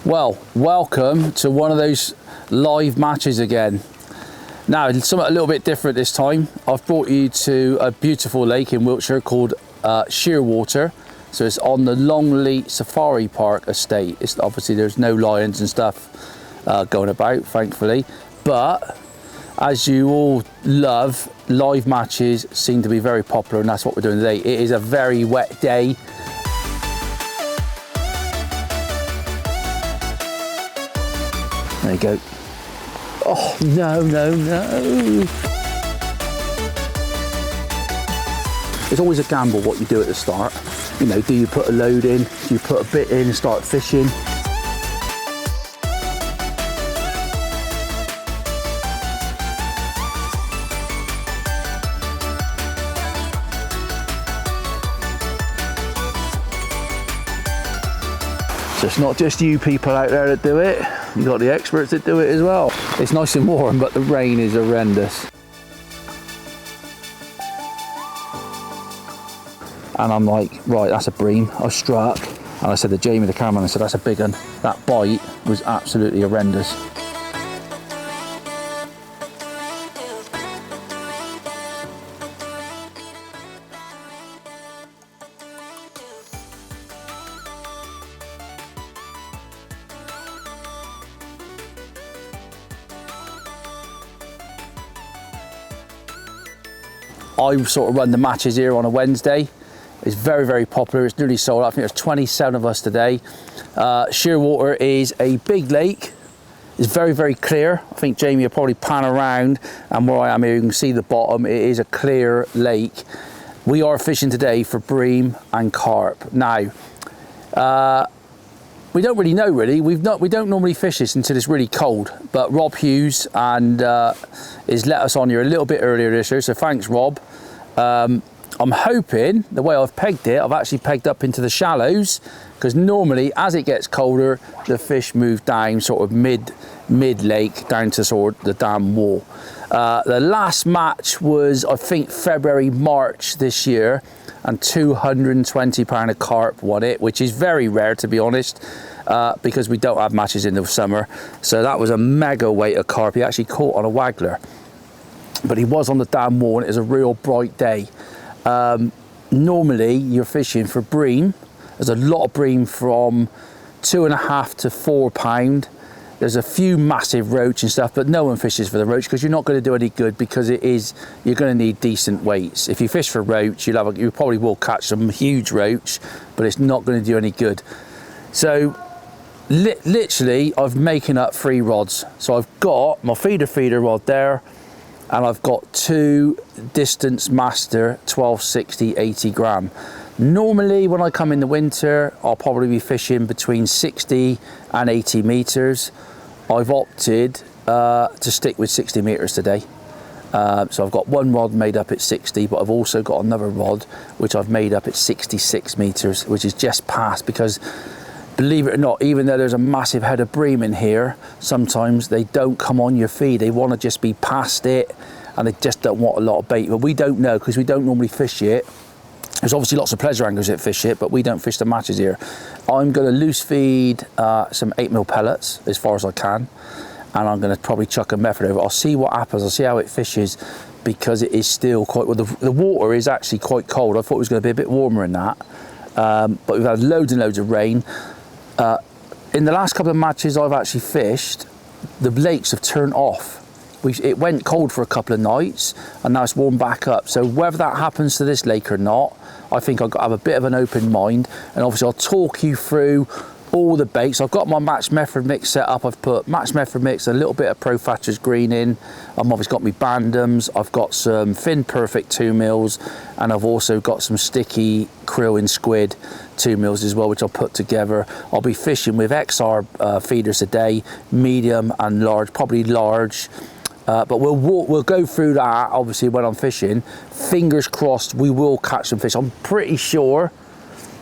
Well, welcome to one of those live matches again. Now, something a little bit different this time. I've brought you to a beautiful lake in Wiltshire called Shearwater. So it's on the Longley Safari Park estate. It's obviously there's no lions and stuff going about, thankfully. But as you all love, live matches seem to be very popular, and that's what we're doing today. It is a very wet day. There you go. Oh, no, no, no. It's always a gamble what you do at the start. You know, do you put a load in? Do you put a bit in and start fishing? So it's not just you people out there that do it. You've got the experts that do it as well. It's nice and warm, but the rain is horrendous. And I'm like, right, that's a bream. I struck, and I said to Jamie, the cameraman, I said, that's a big one. That bite was absolutely horrendous. I sort of run the matches here on a Wednesday. It's very, very popular. It's nearly sold out. I think there's 27 of us today. Shearwater is a big lake. It's very, very clear. I think Jamie will probably pan around, and where I am here, you can see the bottom. It is a clear lake. We are fishing today for bream and carp. Now, we don't really know, really. We don't normally fish this until it's really cold, but Rob Hughes has let us on here a little bit earlier this year, so thanks, Rob. I'm hoping, the way I've pegged it, I've actually pegged up into the shallows, because normally as it gets colder, the fish move down sort of mid-lake, down to sort of the dam wall. The last match was, I think, February, March this year, and 220 pound of carp won it, which is very rare, to be honest, because we don't have matches in the summer. So that was a mega weight of carp. He actually caught on a waggler, but he was on the dam wall, and it was a real bright day. Normally you're fishing for bream. There's a lot of bream from 2.5 to 4 pound. There's a few massive roach and stuff, but no one fishes for the roach, because you're not going to do any good, because you're going to need decent weights. If you fish for roach, you probably will catch some huge roach, but it's not going to do any good. So literally I've making up 3 rods. So I've got my feeder rod there, and I've got 2 Distance Master 1260 80 gram. Normally when I come in the winter, I'll probably be fishing between 60 and 80 meters. I've opted to stick with 60 meters today. So I've got one rod made up at 60, but I've also got another rod which I've made up at 66 meters, which is just past, because believe it or not, even though there's a massive head of bream in here, sometimes they don't come on your feed. They want to just be past it, and they just don't want a lot of bait. But we don't know, because we don't normally fish it. There's obviously lots of pleasure anglers that fish it, but we don't fish the matches here. I'm going to loose feed some 8mm pellets as far as I can, and I'm going to probably chuck a method over. I'll see what happens. I'll see how it fishes, because it is still quite, well, the water is actually quite cold. I thought it was going to be a bit warmer than that, but we've had loads and loads of rain. In the last couple of matches I've actually fished, the lakes have turned off. It went cold for a couple of nights, and now it's warmed back up. So whether that happens to this lake or not, I think I've got to have a bit of an open mind. And obviously I'll talk you through all the baits. I've got my match method mix set up. I've put match method mix, a little bit of Pro Thatcher's green in. I've obviously got my bandams. I've got some Fin Perfect 2mm, and I've also got some sticky krill and squid 2mm as well, which I'll put together. I'll be fishing with XR feeders today, medium and large, probably large. But we'll go through that obviously when I'm fishing. Fingers crossed we will catch some fish. I'm pretty sure,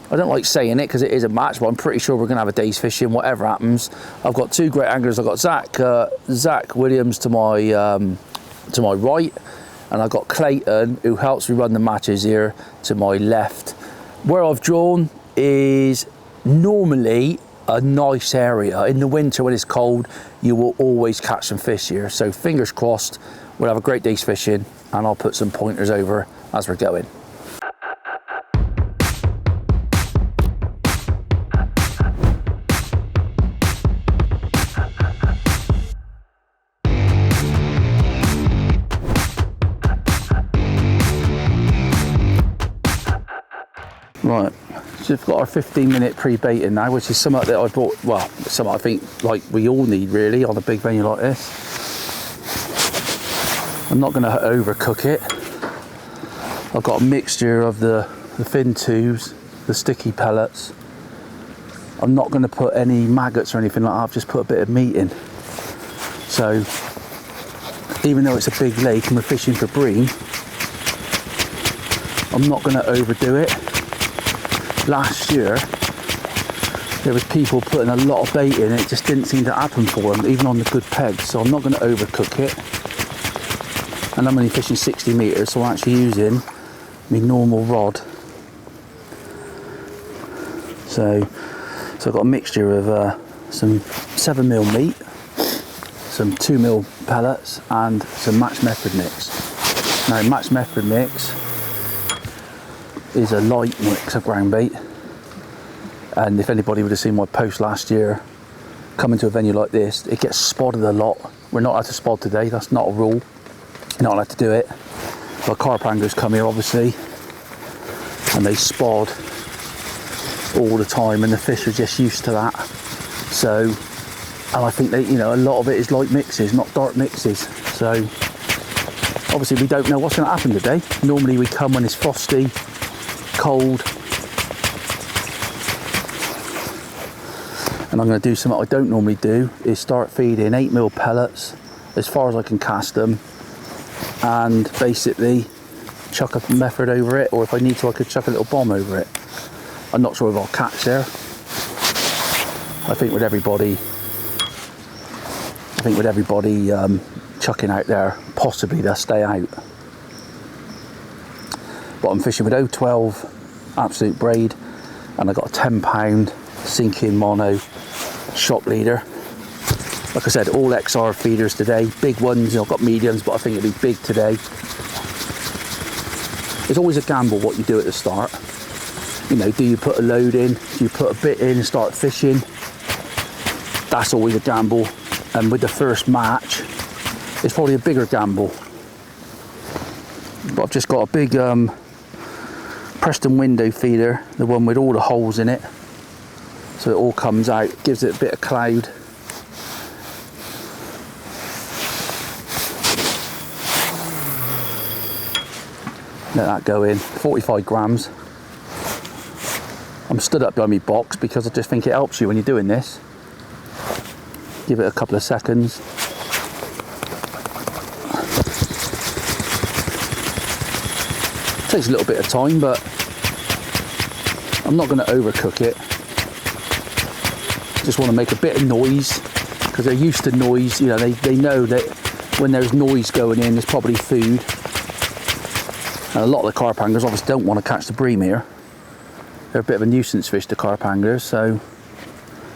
I don't like saying it because it is a match, but I'm pretty sure we're going to have a day's fishing, whatever happens. I've got 2 great anglers. I've got Zach Williams to my right, and I've got Clayton, who helps me run the matches here, to my left. Where I've drawn is normally a nice area. In the winter when it's cold, you will always catch some fish here. So fingers crossed, we'll have a great day's fishing, and I'll put some pointers over as we're going. Right, so we've got our 15-minute pre-baiting now, which is something that I bought, well, something I think like we all need really on a big venue like this. I'm not going to overcook it. I've got a mixture of the fin tubes, the sticky pellets. I'm not going to put any maggots or anything like that, I've just put a bit of meat in. So, even though it's a big lake and we're fishing for bream, I'm not going to overdo it. Last year, there was people putting a lot of bait in, it just didn't seem to happen for them, even on the good pegs, so I'm not going to overcook it. And I'm only fishing 60 metres, so I'm actually using my normal rod. So I've got a mixture of some 7mm meat, some 2mm pellets, and some match method mix. Now, match method mix is a light mix of ground bait, and if anybody would have seen my post last year, coming to a venue like this, it gets spotted a lot. We're not allowed to spot today, that's not a rule, you're not allowed to do it, but carp anglers come here obviously and they spot all the time, and the fish are just used to that. So, and I think they, you know, a lot of it is light mixes, not dark mixes. So obviously we don't know what's going to happen today. Normally we come when it's frosty, cold, and I'm going to do something I don't normally do, is start feeding 8mm pellets as far as I can cast them, and basically chuck a method over it, or if I need to I could chuck a little bomb over it. I'm not sure if I'll catch there. I think with everybody chucking out there, possibly they'll stay out. But I'm fishing with 012 absolute braid, and I got a 10-pound sinking mono shop leader. Like I said, all XR feeders today, big ones. You know, I've got mediums, but I think it'll be big today. It's always a gamble what you do at the start. You know, do you put a load in? Do you put a bit in and start fishing? That's always a gamble. And with the first match, it's probably a bigger gamble. But I've just got a big Preston window feeder, the one with all the holes in it, so it all comes out, gives it a bit of cloud. Let that go in, 45 grams. I'm stood up behind my box because I just think it helps you when you're doing this. Give it a couple of seconds. Takes a little bit of time, but I'm not going to overcook it. Just want to make a bit of noise, because they're used to noise. You know, they know that when there's noise going in, there's probably food. And a lot of the carp anglers obviously don't want to catch the bream here. They're a bit of a nuisance fish, the carp anglers, so,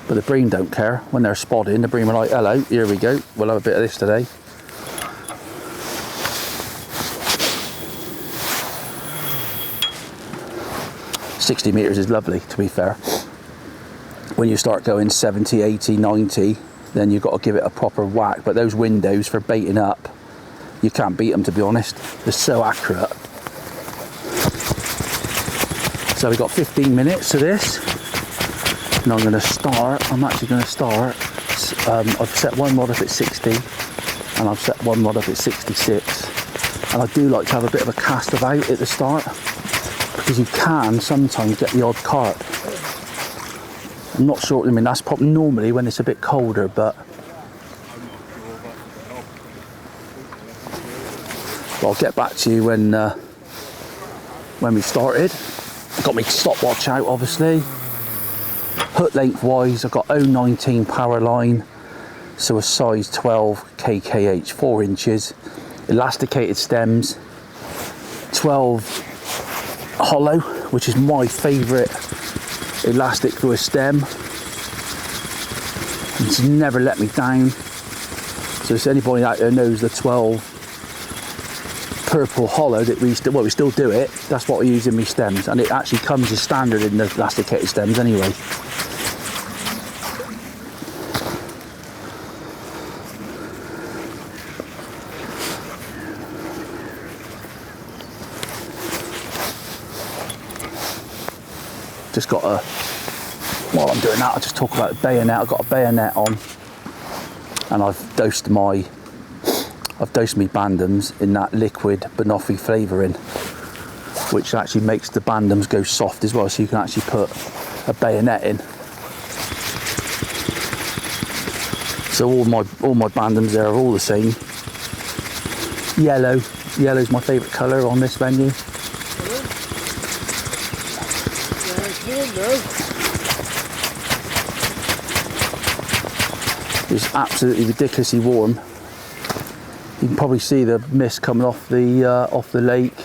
but the bream don't care. When they're spotting, the bream are like, hello, here we go, we'll have a bit of this today. "60 metres is lovely, to be fair. When you start going 70, 80, 90, then you've got to give it a proper whack. But those windows for baiting up, you can't beat them, to be honest. They're so accurate. So we've got 15 minutes to this, and I'm actually going to start, I've set one rod up at 60, and I've set one rod up at 66, and I do like to have a bit of a cast about at the start, because you can sometimes get the odd carp. I'm not sure, I mean that's probably normally when it's a bit colder, but I'll get back to you when we started. I've got my stopwatch out obviously. Hook length wise, I've got 019 power line, so a size 12 KKH, 4 inches, elasticated stems, 12 hollow, which is my favourite elastic for a stem. It's never let me down. So if anybody out there knows the 12 purple hollow that we still do it, that's what we use in my stems, and it actually comes as standard in the elasticated stems anyway. Just got a, while I'm doing that, I'll just talk about the bayonet. I've got a bayonet on, and I've dosed my bandams in that liquid banoffee flavouring, which actually makes the bandams go soft as well, so you can actually put a bayonet in. So all my bandams there are all the same. Yellow's my favourite colour on this venue. It's absolutely ridiculously warm. You can probably see the mist coming off the lake.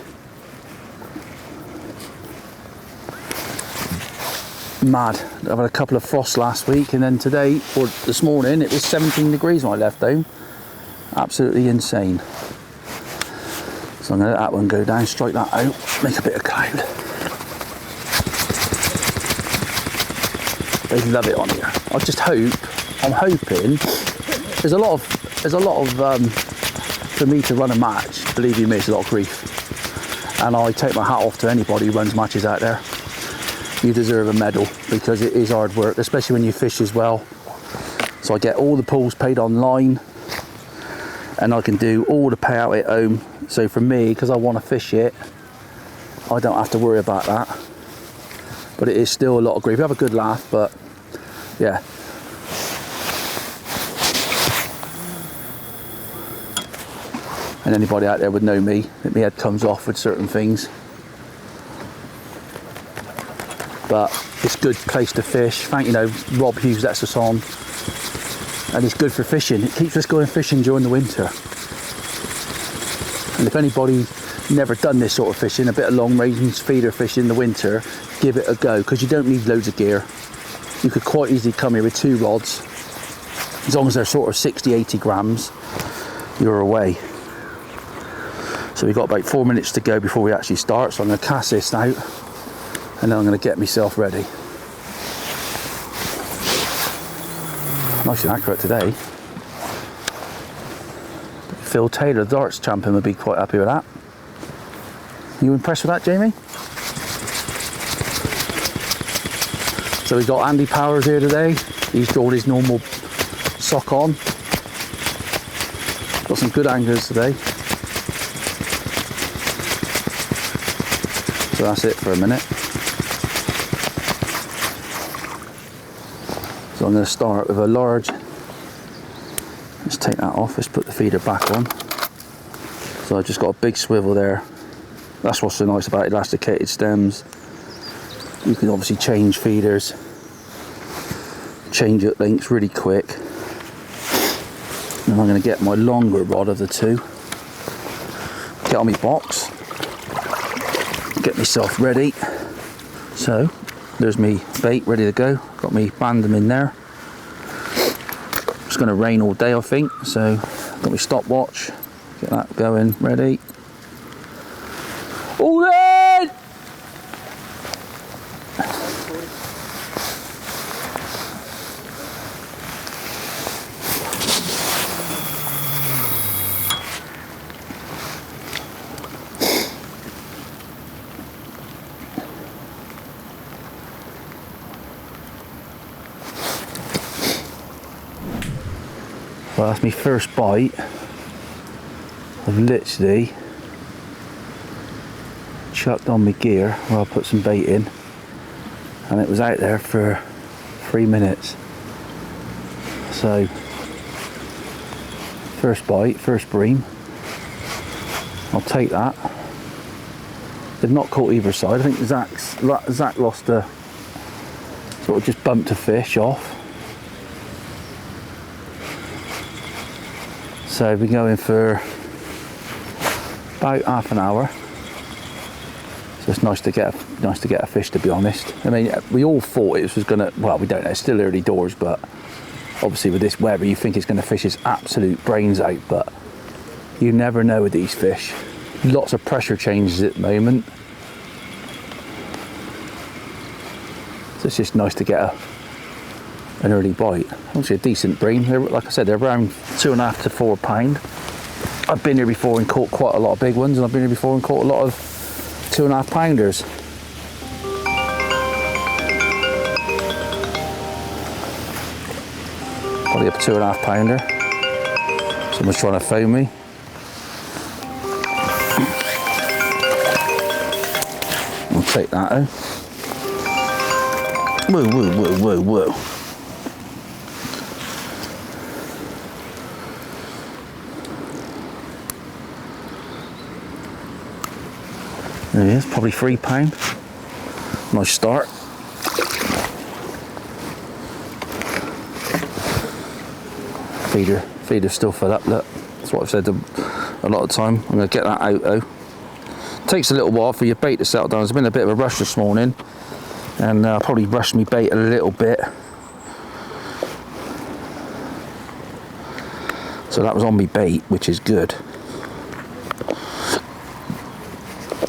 Mad. I've had a couple of frosts last week, and then today, or this morning, it was 17 degrees when I left home. Absolutely insane. So I'm going to let that one go down, strike that out, make a bit of cloud. They love it on here. I'm hoping, there's a lot of for me to run a match, believe you me, it's a lot of grief. And I take my hat off to anybody who runs matches out there. You deserve a medal, because it is hard work, especially when you fish as well. So I get all the pools paid online, and I can do all the payout at home. So for me, because I want to fish it, I don't have to worry about that. But it is still a lot of grief. We have a good laugh, but yeah. And anybody out there would know me, that my head comes off with certain things. But it's a good place to fish. Rob Hughes lets us on. And it's good for fishing. It keeps us going fishing during the winter. And if anybody never done this sort of fishing, a bit of long range feeder fishing in the winter, give it a go, because you don't need loads of gear. You could quite easily come here with 2 rods. As long as they're sort of 60-80 grams, you're away. So we've got about 4 minutes to go before we actually start, so I'm going to cast this out, and then I'm going to get myself ready. Nice and accurate today. Phil Taylor, the darts champion, would be quite happy with that. You impressed with that, Jamie? So we've got Andy Powers here today. He's got his normal sock on. Got some good anglers today. So that's it for a minute. So I'm going to start with a large. Let's take that off. Let's put the feeder back on. So I've just got a big swivel there. That's what's so nice about elasticated stems. You can obviously change feeders, change it lengths really quick. And I'm going to get my longer rod of the two, get on my box, get myself ready. So there's me bait ready to go. Got me bandam in there. It's going to rain all day, I think, so got my stopwatch, get that going, ready. All in! Well, that's my first bite. I've literally chucked on my gear where I put some bait in, and it was out there for 3 minutes. So first bite, first bream. I'll take that. They've not caught either side. I think Zach lost a sort of, just bumped a fish off. So we've been going for about half an hour. So it's nice to get a fish, to be honest. I mean, we all thought it was gonna. Well, we don't know. It's still early doors, but Obviously with this weather you think it's going to fish its absolute brains out, but you never know with these fish. Lots of pressure changes at the moment. So it's just nice to get an early bite. Obviously a decent bream. They're, like I said, they're around 2.5 to 4 pound. I've been here before and caught quite a lot of big ones, and I've been here before and caught a lot of 2.5 pounders. Probably a 2.5 pounder. Someone's trying to phone me. I'll take that out. Whoa, whoa, whoa, whoa, whoa. There he is, probably 3 pound. Nice start. Feeder's still filled up, look. That's what I've said a lot of time. I'm going to get that out though. Takes a little while for your bait to settle down. There's been a bit of a rush this morning, and probably rushed me bait a little bit. So that was on me bait, which is good.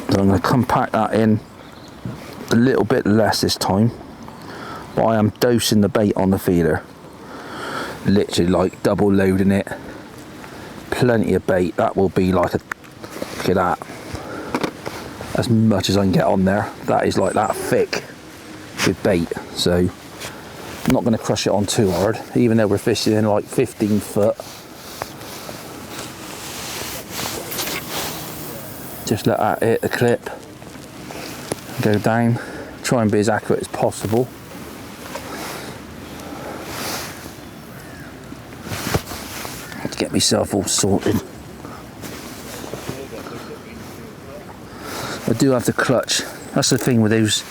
So I'm going to compact that in a little bit less this time, but I am dosing the bait on the feeder. Literally like double loading it. Plenty of bait. That will be like a, look at that, as much as I can get on there. That is like that thick with bait, so I'm not going to crush it on too hard, even though we're fishing in like 15 foot. Just let that hit the clip, go down, try and be as accurate as possible. To get myself all sorted. I do have to clutch. That's the thing with those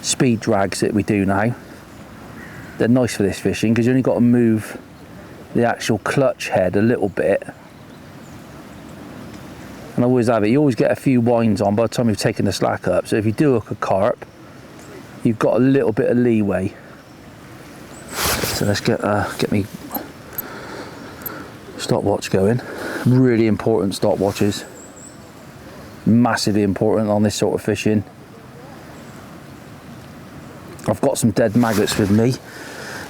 speed drags that we do now. They're nice for this fishing because you only got to move the actual clutch head a little bit. And I always have it. You always get a few winds on by the time you've taken the slack up. So if you do hook a carp, you've got a little bit of leeway. So let's get me stopwatch going. Really important stopwatches. Massively important on this sort of fishing. I've got some dead maggots with me,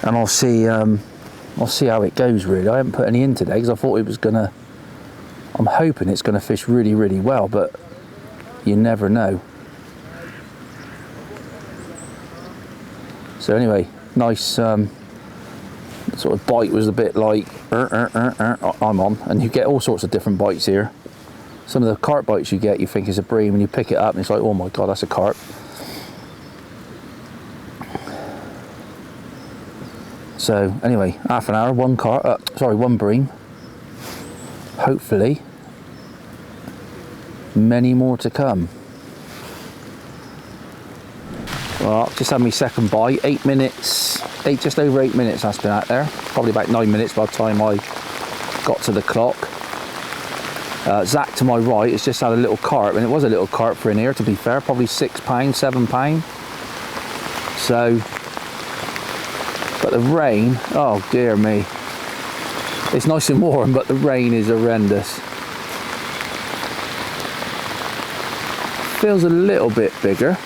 and I'll see how it goes. Really, I haven't put any in today because I thought it was gonna. I'm hoping it's gonna fish really, really well, but you never know. So anyway, nice sort of bite was a bit like I'm on, and you get all sorts of different bites here. Some of the carp bites you get, you think is a bream, and you pick it up and it's like, oh my god, that's a carp. So anyway, half an hour, one bream. Hopefully many more to come. Well, just had my second bite. 8 minutes, just over 8 minutes that's been out there. Probably about 9 minutes by the time I got to the clock. Zach to my right has just had a little carp, and it was a little carp for in here, to be fair, probably 6 pounds, 7 pounds. So, but the rain, oh dear me. It's nice and warm, but the rain is horrendous. Feels a little bit bigger.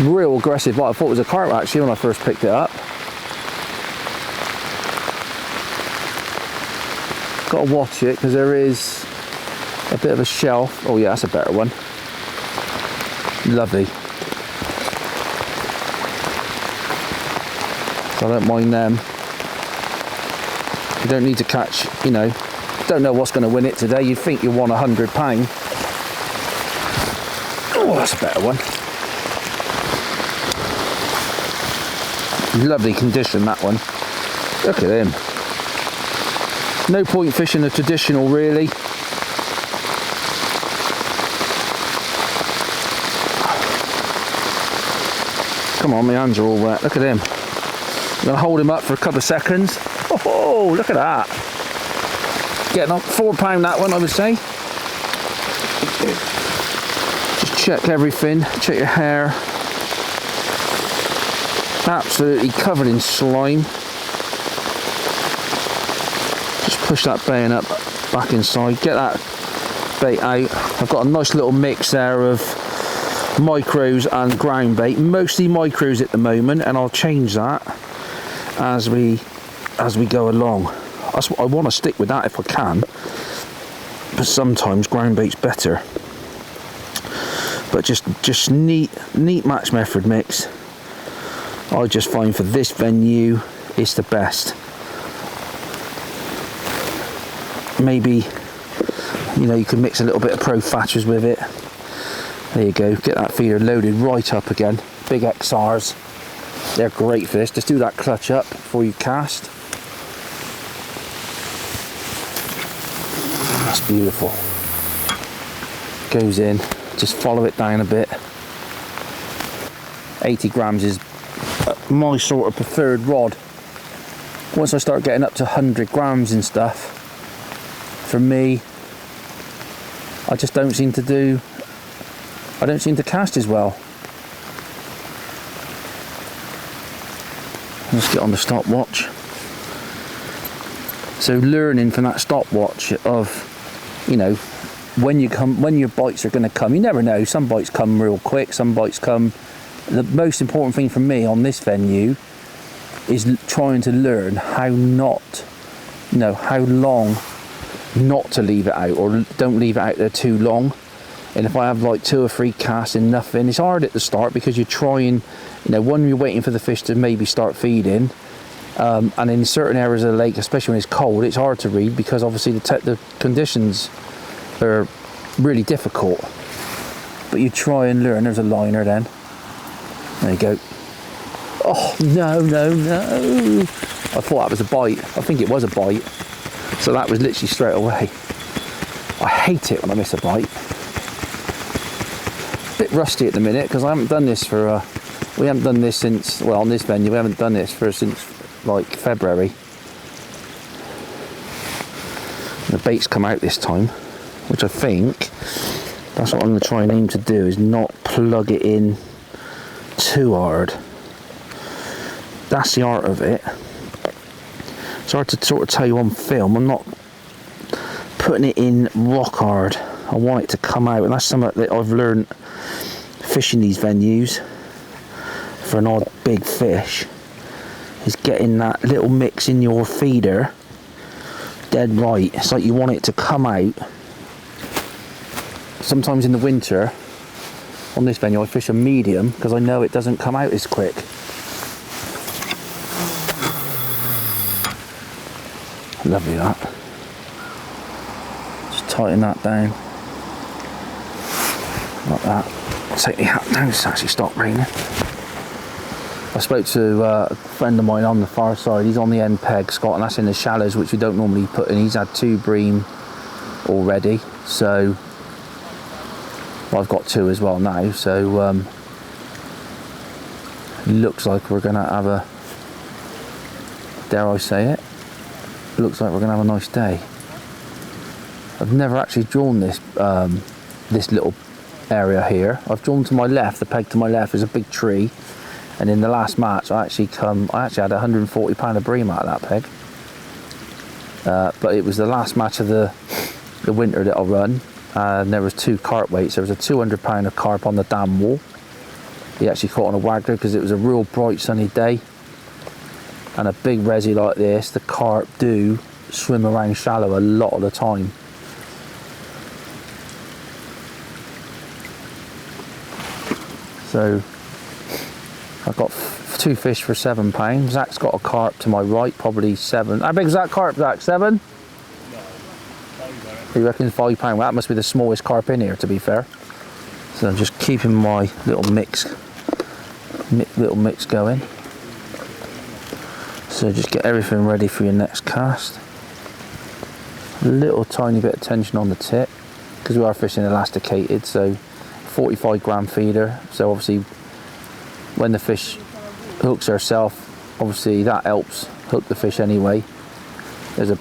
Real aggressive bite. I thought it was a carp actually when I first picked it up. Got to watch it because there is a bit of a shelf. Oh yeah, that's a better one. Lovely. So I don't mind them. You don't need to catch, you know, don't know what's going to win it today. You'd think you won £100. Oh, that's a better one. Lovely condition, that one. Look at him. No point fishing the traditional, really. Come on, my hands are all wet. Look at him. I'm going to hold him up for a couple of seconds. Oh, look at that. Getting on £4 that one, I would say. Just check everything. Check your hair. absolutely covered in slime. Just push that bait up back inside, get that bait out. I've got a nice little mix there of micros and ground bait, mostly micros at the moment, and I'll change that as we go along. I want to stick with that if I can, but sometimes ground bait's better. But just neat match method mix, I just find for this venue it's the best. Maybe, you know, you can mix a little bit of Pro Thatchers with it. There you go, get that feeder loaded right up again. Big XRs, they're great for this. Just do that clutch up before you cast. That's beautiful. Goes in, just follow it down a bit. 80 grams is my sort of preferred rod. Once I start getting up to 100 grams and stuff, for me, I just don't seem to cast as well. Let's get on the stopwatch. So learning from that stopwatch of, you know, when your bites are going to come. You never know, some bites come real quick, some bites come. The most important thing for me on this venue is trying to learn how long not to leave it out, or don't leave it out there too long. And if I have like 2 or 3 casts and nothing, it's hard at the start because you're trying, you know, when you're waiting for the fish to maybe start feeding, and in certain areas of the lake, especially when it's cold, it's hard to read because obviously the conditions are really difficult. But you try and learn. There's a liner then. There you go. Oh, no. I thought that was a bite. I think it was a bite. So that was literally straight away. I hate it when I miss a bite. Bit rusty at the minute because I haven't done this for, we haven't done this since, well, on this venue, we haven't done this since like February. The bait's come out this time, which I think, that's what I'm going to try and aim to do, is not plug it in too hard. That's the art of it. It's hard to sort of tell you on film. I'm not putting it in rock hard. I want it to come out, and that's something that I've learned fishing these venues for an odd big fish, is getting that little mix in your feeder dead right. It's like you want it to come out. Sometimes in the winter on this venue I fish a medium because I know it doesn't come out as quick. Lovely that. Just tighten that down like that. Take the hat down, it's actually stopped raining. I spoke to a friend of mine on the far side. He's on the end peg, Scott, and that's in the shallows, which we don't normally put in. He's had 2 bream already, so well, I've got 2 as well now. So looks like we're gonna have a, dare I say it, looks like we're gonna have a nice day. I've never actually drawn this this little area here. I've drawn to my left. The peg to my left is a big tree. And in the last match, I actually had 140 pound of bream out of that peg. But it was the last match of the winter that I run, and there was 2 carp weights. There was a 200 pound of carp on the dam wall. He actually caught on a waggler because it was a real bright sunny day. And a big resi like this, the carp do swim around shallow a lot of the time. So I've got 2 fish for £7. Zach's got a carp to my right, probably 7. How big is that carp, Zach? 7? No, he reckons £5. Well, that must be the smallest carp in here, to be fair. So I'm just keeping my little mix going. So just get everything ready for your next cast. A little tiny bit of tension on the tip because we are fishing elasticated. So 45 gram feeder. So obviously, when the fish hooks herself, obviously that helps hook the fish anyway. There's a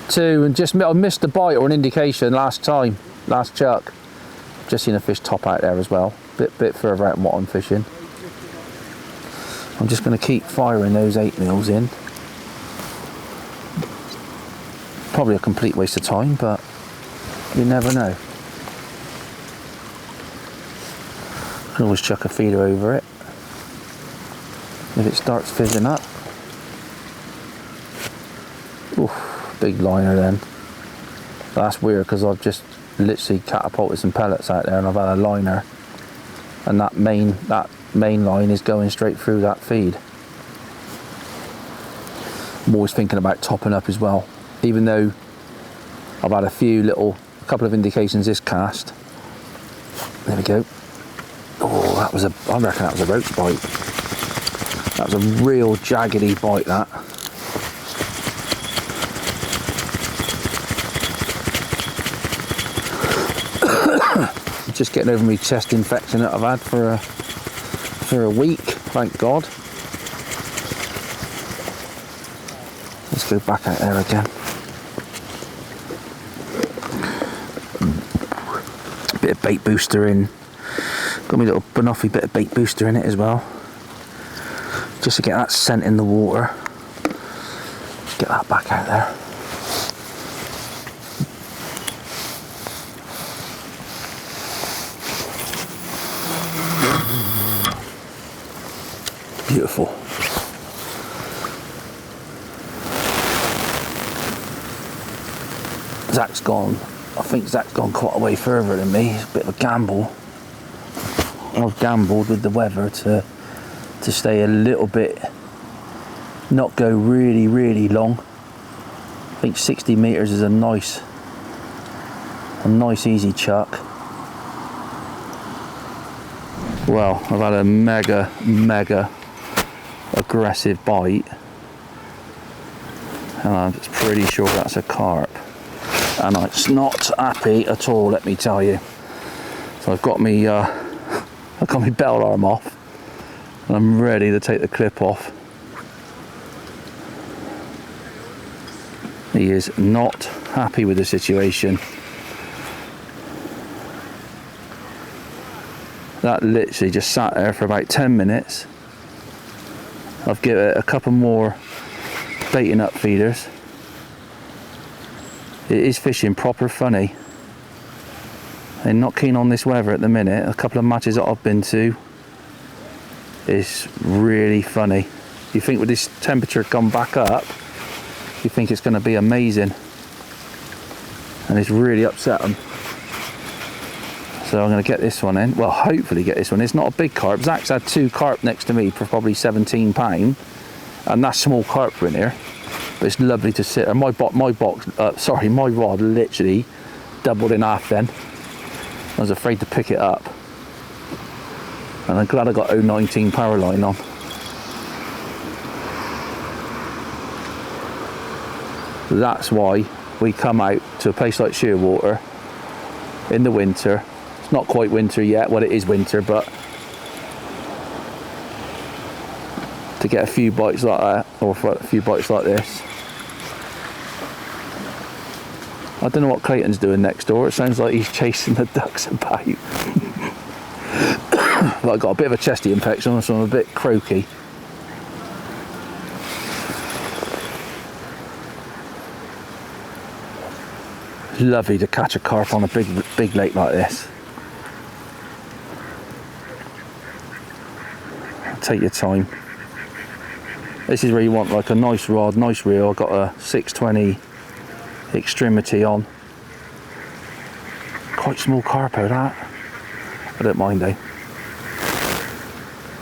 2, and just I missed a bite or an indication last chuck. Just seen a fish top out there as well, bit further out than what I'm fishing. I'm just going to keep firing those 8mm in. Probably a complete waste of time, but you never know. I can always chuck a feeder over it if it starts fizzing up. Oof, big liner then. But that's weird because I've just literally catapulted some pellets out there and I've had a liner, and that main line is going straight through that feed. I'm always thinking about topping up as well, even though I've had a couple of indications this cast. There we go. Oh, I reckon that was a roach bite. That was a real jaggedy bite, that. Just getting over my chest infection that I've had for a week, thank God. Let's go back out there again. Bit of bait booster in. Got my little banoffee bit of bait booster in it as well, just to get that scent in the water. Get that back out there. Beautiful. Zach's gone. I think Zach's gone quite a way further than me. It's a bit of a gamble. I've gambled with the weather to stay a little bit, not go really, really long. I think 60 metres is a nice easy chuck. Well, I've had a mega aggressive bite, and I'm pretty sure that's a carp, and it's not happy at all, let me tell you. So I've got me bell arm off, and I'm ready to take the clip off. He is not happy with the situation. That literally just sat there for about 10 minutes. I've given it a couple more baiting up feeders. It is fishing proper funny. They're not keen on this weather at the minute. A couple of matches that I've been to, it's really funny. You think with this temperature come back up, you think it's going to be amazing, and it's really upset them. So I'm going to get this one in. Well, hopefully get this one. It's not a big carp. Zach's had 2 carp next to me for probably 17 pound, and that's small carp in here. But it's lovely to sit there. My rod literally doubled in half then. I was afraid to pick it up, and I'm glad I got 019 power line on. That's why we come out to a place like Shearwater in the winter. It's not quite winter yet. Well, it is winter, but to get a few bites like that, or a few bites like this. I don't know what Clayton's doing next door. It sounds like he's chasing the ducks about. But I got a bit of a chesty infection, so I'm a bit croaky. Lovely to catch a carp on a big lake like this. Take your time. This is where you want like a nice rod, nice reel. I've got a 620 extremity on. Quite small carpo, that. I don't mind though.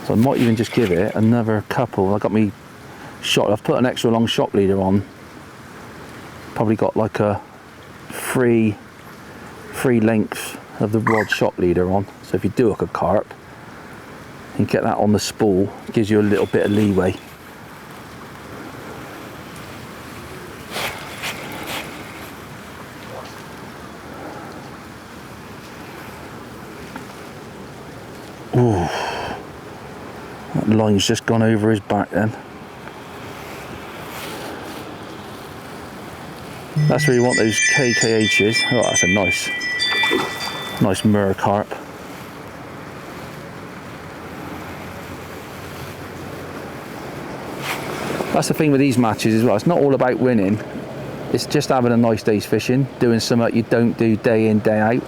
So I might even just give it another couple. I got me shot. I've put an extra long shot leader on. Probably got like a free length of the rod shot leader on. So if you do hook a carp, you get that on the spool. It gives you a little bit of leeway. Ooh, that line's just gone over his back then. That's where you want those KKHs. Oh, that's a nice murre carp. That's the thing with these matches as well. It's not all about winning. It's just having a nice day's fishing, doing something you don't do day in, day out.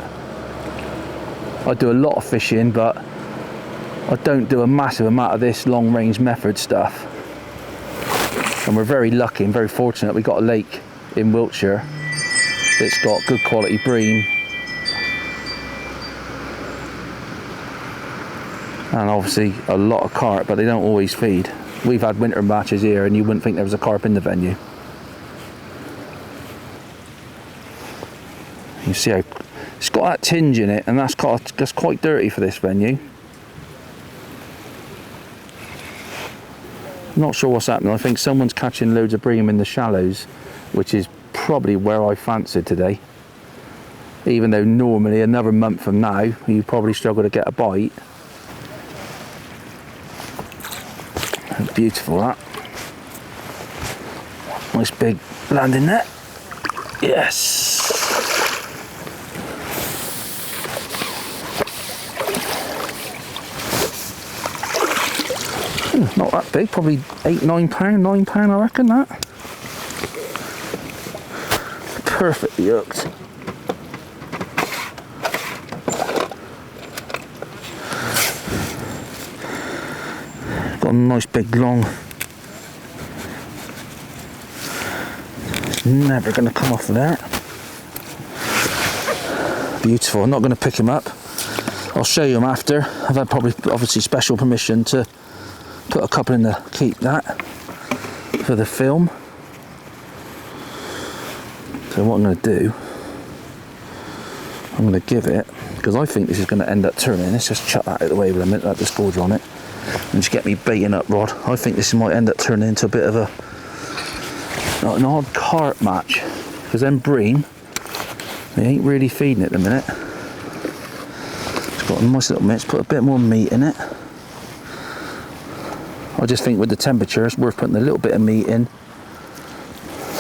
I do a lot of fishing, but I don't do a massive amount of this long range method stuff. And we're very lucky and very fortunate. We got a lake in Wiltshire that's got good quality bream. And obviously a lot of carp, but they don't always feed. We've had winter matches here and you wouldn't think there was a carp in the venue. You see how it's got that tinge in it, and that's quite dirty for this venue. I'm not sure what's happening. I think someone's catching loads of bream in the shallows, which is probably where I fancied today. Even though normally another month from now, you probably struggle to get a bite. Beautiful, that. Nice big landing net. Yes. Not that big, probably £9 I reckon, that. Perfectly hooked. Got a nice big long. It's never going to come off of there. Beautiful. I'm not going to pick him up. I'll show you him after. I've had obviously special permission to put a couple in the keep that for the film. So what I'm going to do, I'm going to give it, because I think this is going to end up turning. Let's just chuck that out of the way with a minute, that disgorge on it, and just get me baiting up rod. I think this might end up turning into a bit of an odd carp match, because them bream, they ain't really feeding at the minute. It's got a nice little mix, put a bit more meat in it. I just think with the temperature it's worth putting a little bit of meat in.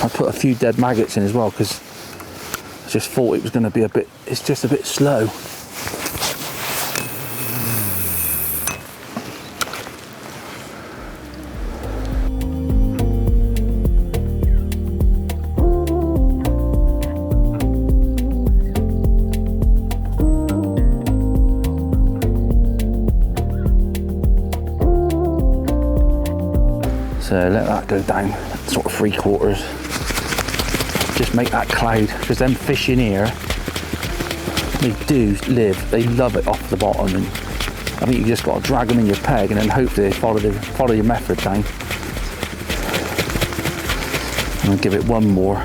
I put a few dead maggots in as well because I just thought it was going to be it's just a bit slow. So let that go down, sort of 3/4. Just make that cloud, because them fish in here, they love it off the bottom, and I think you just got to drag them in your peg and then hope they follow your method down. And I'll give it one more.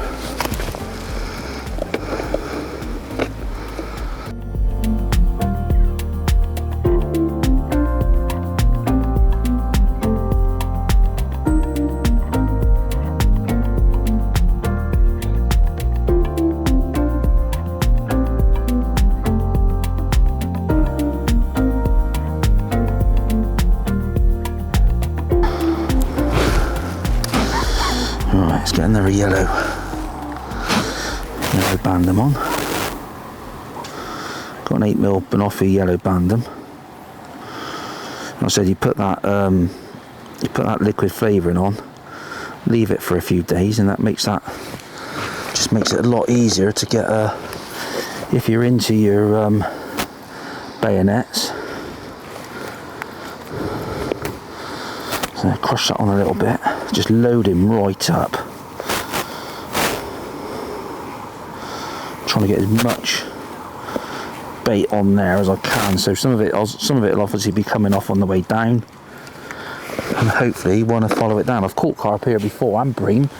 Getting there a yellow bandam on. Got an 8mm Banoffee yellow bandam. Like I said, you put that liquid flavouring on, leave it for a few days, and that makes it a lot easier to get if you're into your bayonets. So crush that on a little bit, just load him right up. Trying to get as much bait on there as I can, so some of it will obviously be coming off on the way down, and hopefully want to follow it down. I've caught carp here before and bream,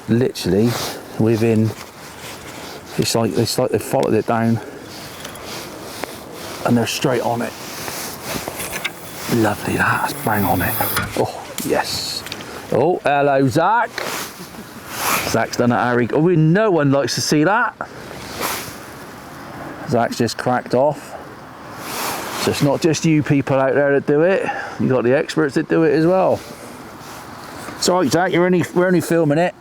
literally within. It's like they've followed it down and they're straight on it. Lovely, that's bang on it. Oh yes. Oh, hello Zach. Zach's done it, Harry. Oh, no one likes to see that. Zach's just cracked off. So it's not just you people out there that do it. You got the experts that do it as well. It's alright, Zach. We're only filming it.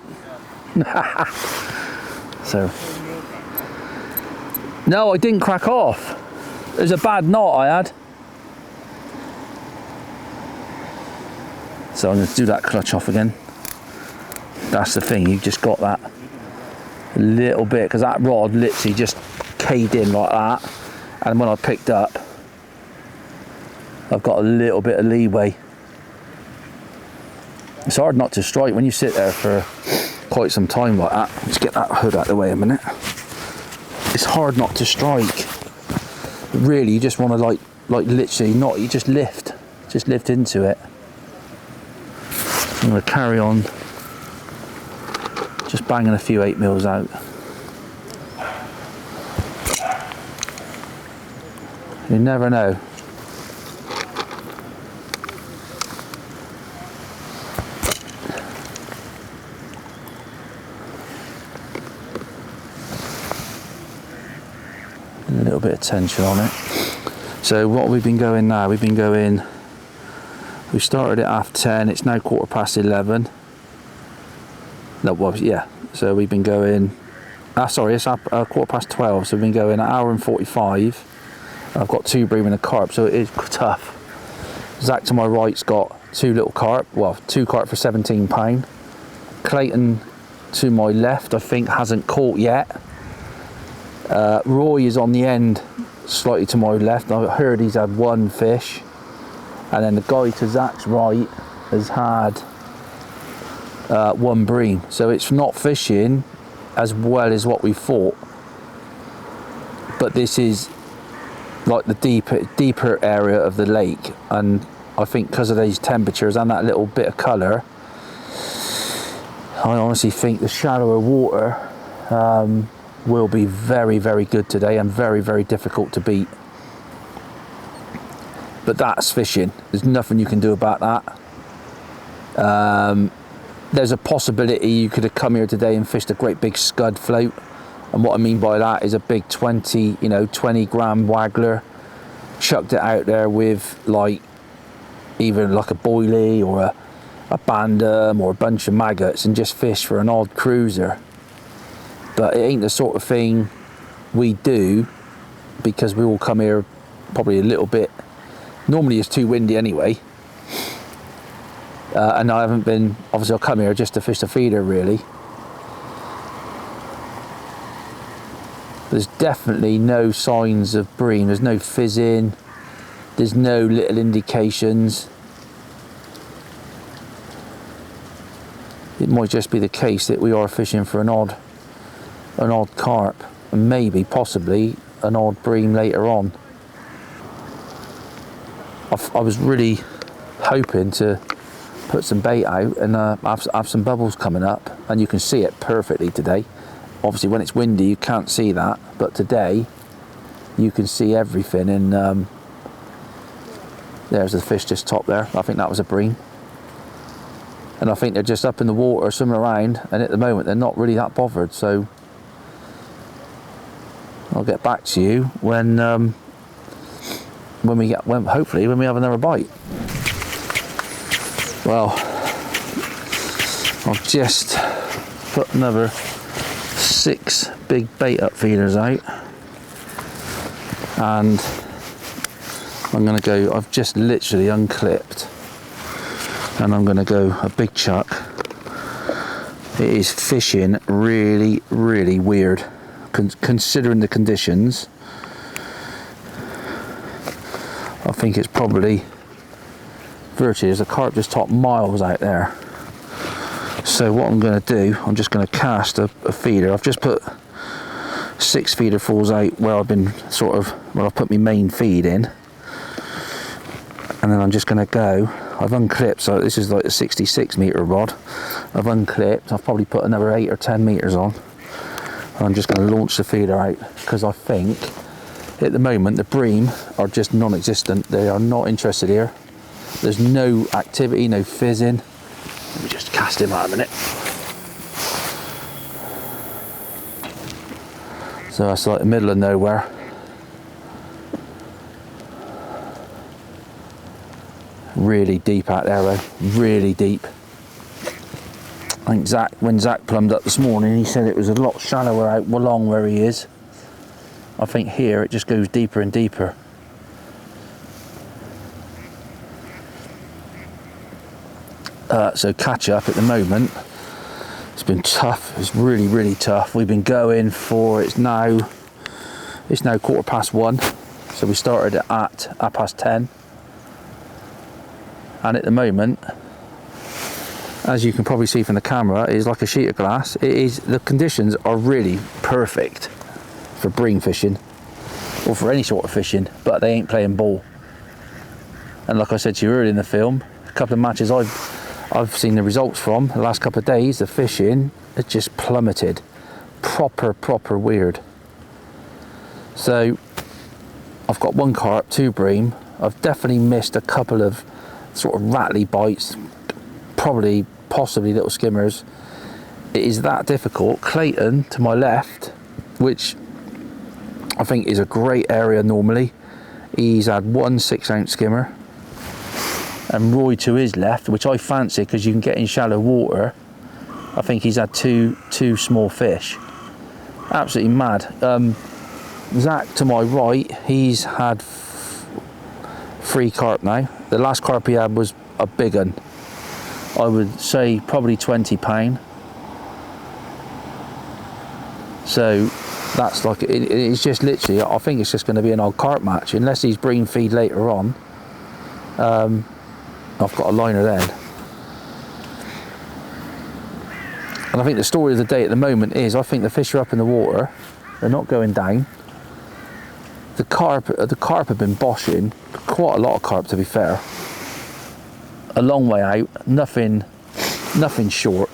So. No, I didn't crack off. There's a bad knot I had. So I'm going to do that clutch off again. That's the thing, you've just got that little bit, because that rod literally just caved in like that, and when I picked up, I've got a little bit of leeway. It's hard not to strike when you sit there for quite some time like that. Let's get that hood out of the way a minute. It's hard not to strike. Really, you just want to like literally not, you just lift into it. I'm going to carry on just banging a few 8mm out. You never know. A little bit of tension on it. So what we've been going now, we started at 10:30, it's now 11:15. No, well, yeah, so we've been going, sorry, it's 12:15, so we've been going an hour and 45. I've got 2 bream and a carp, so it is tough. Zach to my right's got 2 little carp, well, 2 carp for £17. Clayton to my left, I think, hasn't caught yet. Roy is on the end, slightly to my left. I heard he's had 1 fish. And then the guy to Zach's right has had 1 bream. So it's not fishing as well as what we thought. But this is like the deeper area of the lake. And I think because of these temperatures and that little bit of colour, I honestly think the shallower water will be very, very good today and very, very difficult to beat. But that's fishing. There's nothing you can do about that. There's a possibility you could have come here today and fished a great big scud float. And what I mean by that is a big 20 gram waggler. Chucked it out there with like either like a boilie or a bandam or a bunch of maggots and just fish for an odd cruiser. But it ain't the sort of thing we do, because we all come here probably a little bit. Normally it's too windy anyway, and I haven't been, obviously I'll come here just to fish the feeder really. There's definitely no signs of bream, there's no fizzing, there's no little indications. It might just be the case that we are fishing for an odd carp, and maybe possibly an odd bream later on. I was really hoping to put some bait out and have some bubbles coming up, and you can see it perfectly today. Obviously when it's windy you can't see that, but today you can see everything. And there's the fish just top there. I think that was a bream, and I think they're just up in the water swimming around, and at the moment they're not really that bothered. So I'll get back to you when hopefully when we have another bite. Well, I've just put another 6 big bait up feeders out, and I'm going to go, I've just literally unclipped, and I'm going to go a big chuck. It is fishing really, really weird considering the conditions. I think it's probably virtually, there's a carp just top miles out there. So what I'm going to do, I'm just going to cast a feeder. I've just put 6 feederfuls out where I've been I've put my main feed in, and then I'm just going to go. I've unclipped, so this is like a 66 metre rod. I've unclipped, I've probably put another 8 or 10 metres on. I'm just going to launch the feeder out, because I think at the moment the bream are just non-existent. They are not interested here. There's no activity, no fizzing. Let me just cast him out a minute. So that's like the middle of nowhere. Really deep out there though, really deep. I think when Zach plumbed up this morning, he said it was a lot shallower out along where he is. I think here it just goes deeper and deeper. So catch up at the moment It's been tough. It's really, really tough. We've been going for, it's now 1:15, so we started at 10:30, and at the moment, as you can probably see from the camera, it is like a sheet of glass. The conditions are really perfect for bream fishing, or for any sort of fishing, but they ain't playing ball. And like I said to you earlier in the film, a couple of matches I've seen the results from the last couple of days, the fishing has just plummeted. Proper weird. So I've got 1 carp, 2 bream. I've definitely missed a couple of sort of rattly bites, possibly little skimmers. It is that difficult. Clayton to my left, which I think is a great area normally, he's had 1 6-ounce skimmer. And Roy to his left, which I fancy because you can get in shallow water, I think he's had two small fish. Absolutely mad. Zach to my right, he's had 3 carp now. The last carp he had was a big one. I would say probably 20 pound. So that's like, it's just literally, I think it's just going to be an old carp match, unless he's bream feed later on. I've got a liner then. And I think the story of the day at the moment is, I think the fish are up in the water, they're not going down. The carp have been boshing, quite a lot of carp to be fair. A long way out, nothing short.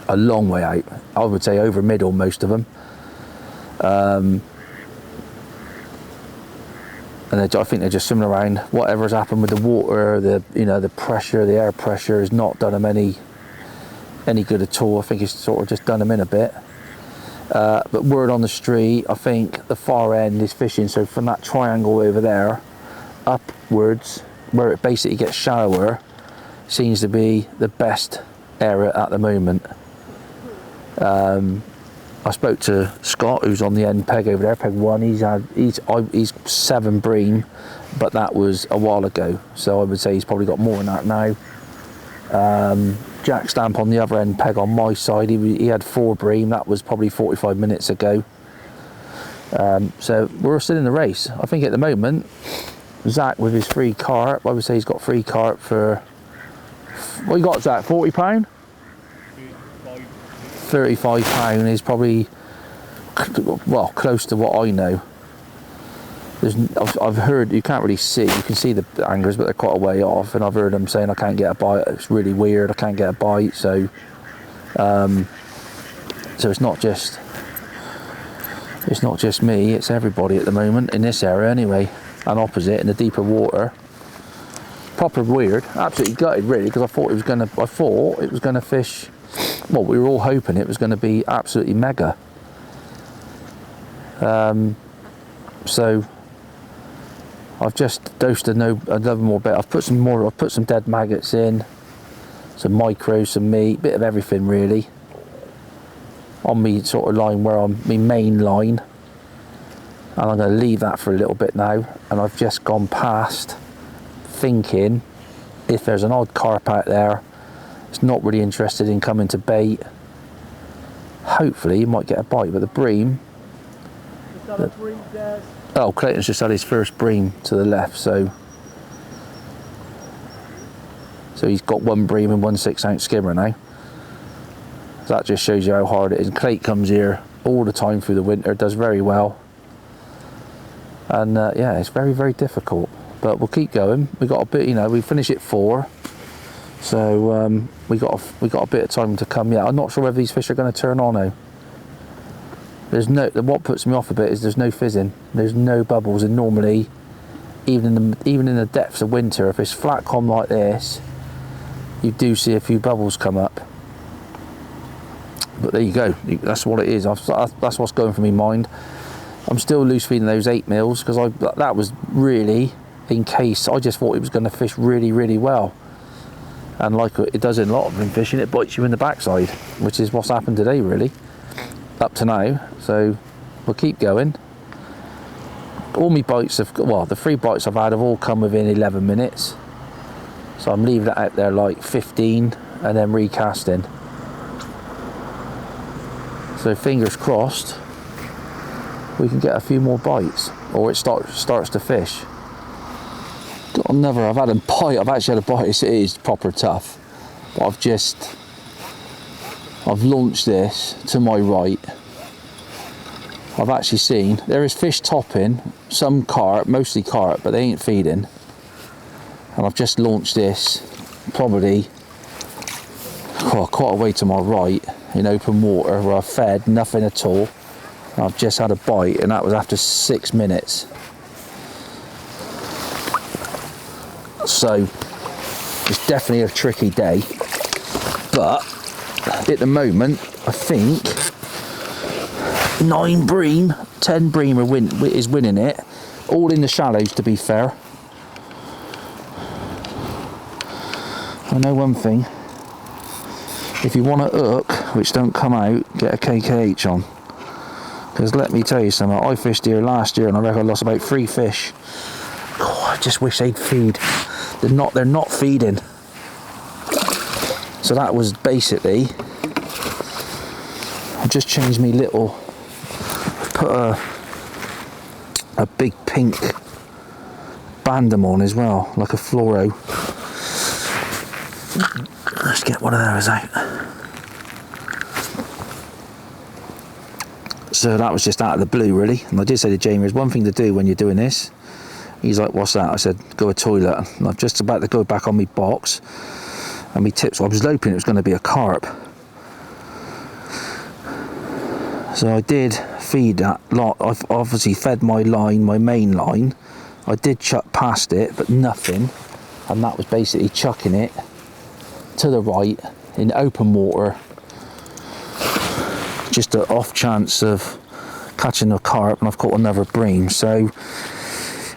A long way out, I would say over middle, most of them. And I think they're just swimming around. Whatever's happened with the water, the pressure, the air pressure has not done them any good at all. I think it's sort of just done them in a bit. But word on the street, I think the far end is fishing. So from that triangle over there, upwards, where it basically gets shallower, seems to be the best area at the moment. I spoke to Scott, who's on the end peg over there, peg 1. He's 7 bream, but that was a while ago. So I would say he's probably got more than that now. Jack Stamp on the other end peg on my side, he had 4 bream. That was probably 45 minutes ago. So we're still in the race. I think at the moment, Zach with his 3 carp, I would say he's got 3 carp for, what you got, Zach, 40 pound? 35 pound is probably, well, close to what I know. I've heard, you can't really see, you can see the anglers, but they're quite a way off, and I've heard them saying I can't get a bite, it's really weird, I can't get a bite. So so it's not just me, it's everybody at the moment in this area anyway, and opposite in the deeper water. Proper weird, absolutely gutted really, because I thought it was gonna fish. Well, we were all hoping it was going to be absolutely mega. So I've just dosed another more bit. I've put some dead maggots in, some micros, some meat, bit of everything really. On me sort of line where I'm my main line, and I'm going to leave that for a little bit now. And I've just gone past thinking if there's an odd carp out there, it's not really interested in coming to bait. Hopefully you might get a bite, but the bream. Oh, Clayton's just had his first bream to the left, so he's got 1 bream and 1 6-ounce skimmer now. So that just shows you how hard it is. And Clayton comes here all the time through the winter, does very well. And yeah, it's very, very difficult, but we'll keep going. We got a bit, we finish at 4. So we got a bit of time to come yet. I'm not sure whether these fish are going to turn on now. What puts me off a bit is there's no fizzing. There's no bubbles, and normally, even in the depths of winter, if it's flat calm like this, you do see a few bubbles come up. But there you go. That's what it is. That's what's going through my mind. I'm still loose feeding those 8 mils because that was really in case. I just thought it was going to fish really, really well. And like it does in a lot of bream fishing, it bites you in the backside, which is what's happened today really, up to now. So we'll keep going. All my bites the 3 bites I've had have all come within 11 minutes. So I'm leaving it out there like 15 and then recasting. So fingers crossed we can get a few more bites, or it starts to fish. Got another, I've had a bite, I've actually had a bite, it is proper tough. But I've launched this to my right. I've actually seen, there is fish topping, some carp, mostly carp, but they ain't feeding. And I've just launched this, probably quite a way to my right, in open water, where I've fed nothing at all. And I've just had a bite, and that was after 6 minutes. So, it's definitely a tricky day. But, at the moment, I think 9 bream, 10 bream is winning it. All in the shallows, to be fair. I know one thing. If you want a hook, which don't come out, get a KKH on. Because let me tell you something, I fished here last year and I reckon I lost about 3 fish. Oh, I just wish they'd feed. They're not feeding. So that was basically, I just changed me little, put a big pink bandam on as well, like a fluoro. Let's get one of those out. So that was just out of the blue, really. And I did say to Jamie, there's one thing to do when you're doing this. He's like, what's that? I said, go to the toilet. And I'm just about to go back on my box. And my tips, I was hoping it was going to be a carp. So I did feed that lot. I've obviously fed my line, my main line. I did chuck past it, but nothing. And that was basically chucking it to the right in open water. Just an off chance of catching a carp, and I've caught another bream. So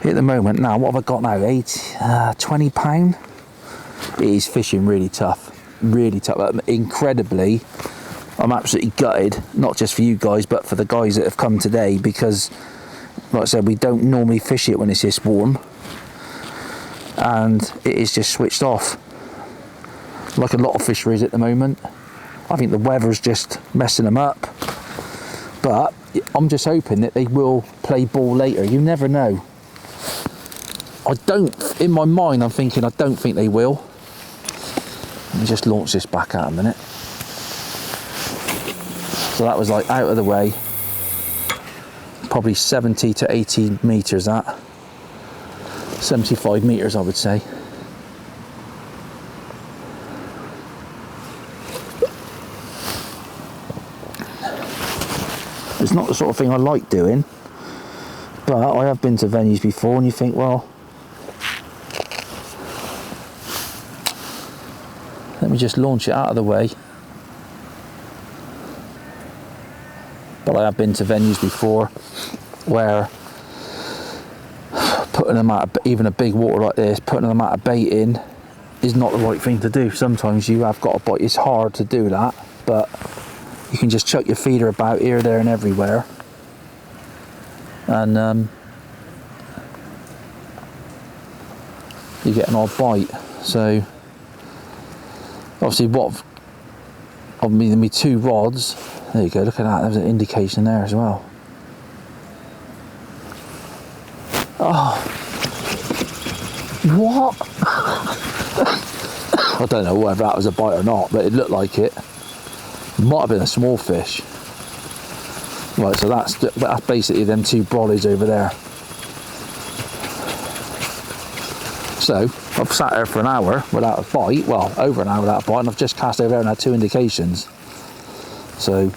at the moment now, what have I got now? 20 pound. It is fishing really tough, really tough. Incredibly, I'm absolutely gutted, not just for you guys, but for the guys that have come today, because like I said, we don't normally fish it when it's this warm, and it is just switched off like a lot of fisheries at the moment. I think the weather's just messing them up, but I'm just hoping that they will play ball later. You never know. In my mind, I'm thinking I don't think they will. Let me just launch this back out a minute. So that was like out of the way, probably 70 to 80 metres that. 75 metres, I would say. It's not the sort of thing I like doing, but I have been to venues before and you think, well, let me just launch it out of the way. But I have been to venues before where putting them out of, even a big water like this, putting them out of bait in is not the right thing to do. Sometimes you have got a bite. It's hard to do that, but you can just chuck your feeder about here, there and everywhere, and you get an odd bite. So obviously my 2 rods, there you go, look at that, there's an indication there as well. Oh, what? I don't know whether that was a bite or not, but it looked like it. Might have been a small fish. Right, so that's basically them 2 brollies over there. So I've sat there for an hour without a bite, well, over an hour without a bite, and I've just cast over there and had 2 indications. So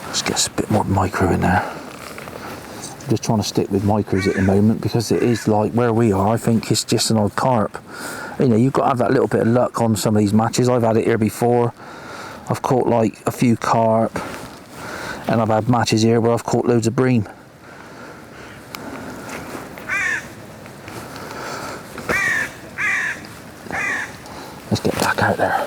let's get a bit more micro in there. I'm just trying to stick with micros at the moment, because it is like where we are, I think it's just an odd carp. You know, you've got to have that little bit of luck on some of these matches. I've had it here before. I've caught like a few carp, and I've had matches here where I've caught loads of bream. Let's get back out there.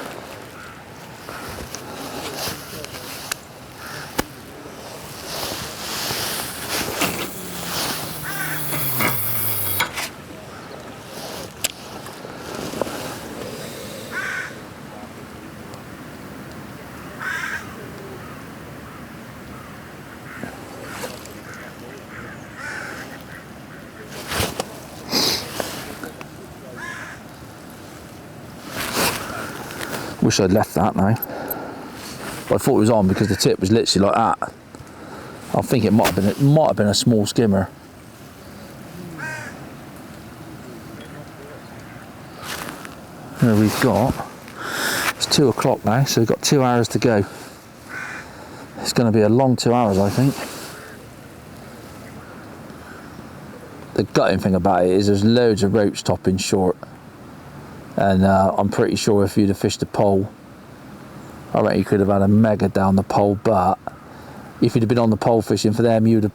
Wish I'd left that now. But I thought it was on because the tip was literally like that. I think it might have been a small skimmer. Here we've got, it's 2 o'clock now, so we've got 2 hours to go. It's going to be a long 2 hours, I think. The gutting thing about it is there's loads of roach topping short, and I'm pretty sure if you'd have fished the pole, I reckon you could have had a mega down the pole. But if you'd have been on the pole fishing for them, you'd have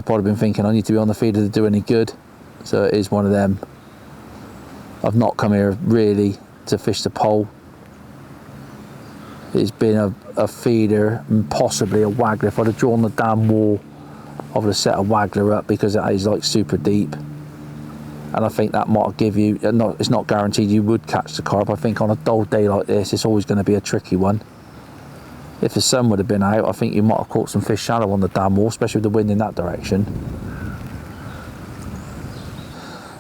probably been thinking, I need to be on the feeder to do any good. So it is one of them. I've not come here really to fish the pole. It's been a feeder and possibly a waggler. If I'd have drawn the damn wall, I would have set a waggler up because it is like super deep, and I think that might give you, it's not guaranteed you would catch the carp. I think on a dull day like this, it's always going to be a tricky one. If the sun would have been out, I think you might have caught some fish shallow on the damn wall, especially with the wind in that direction.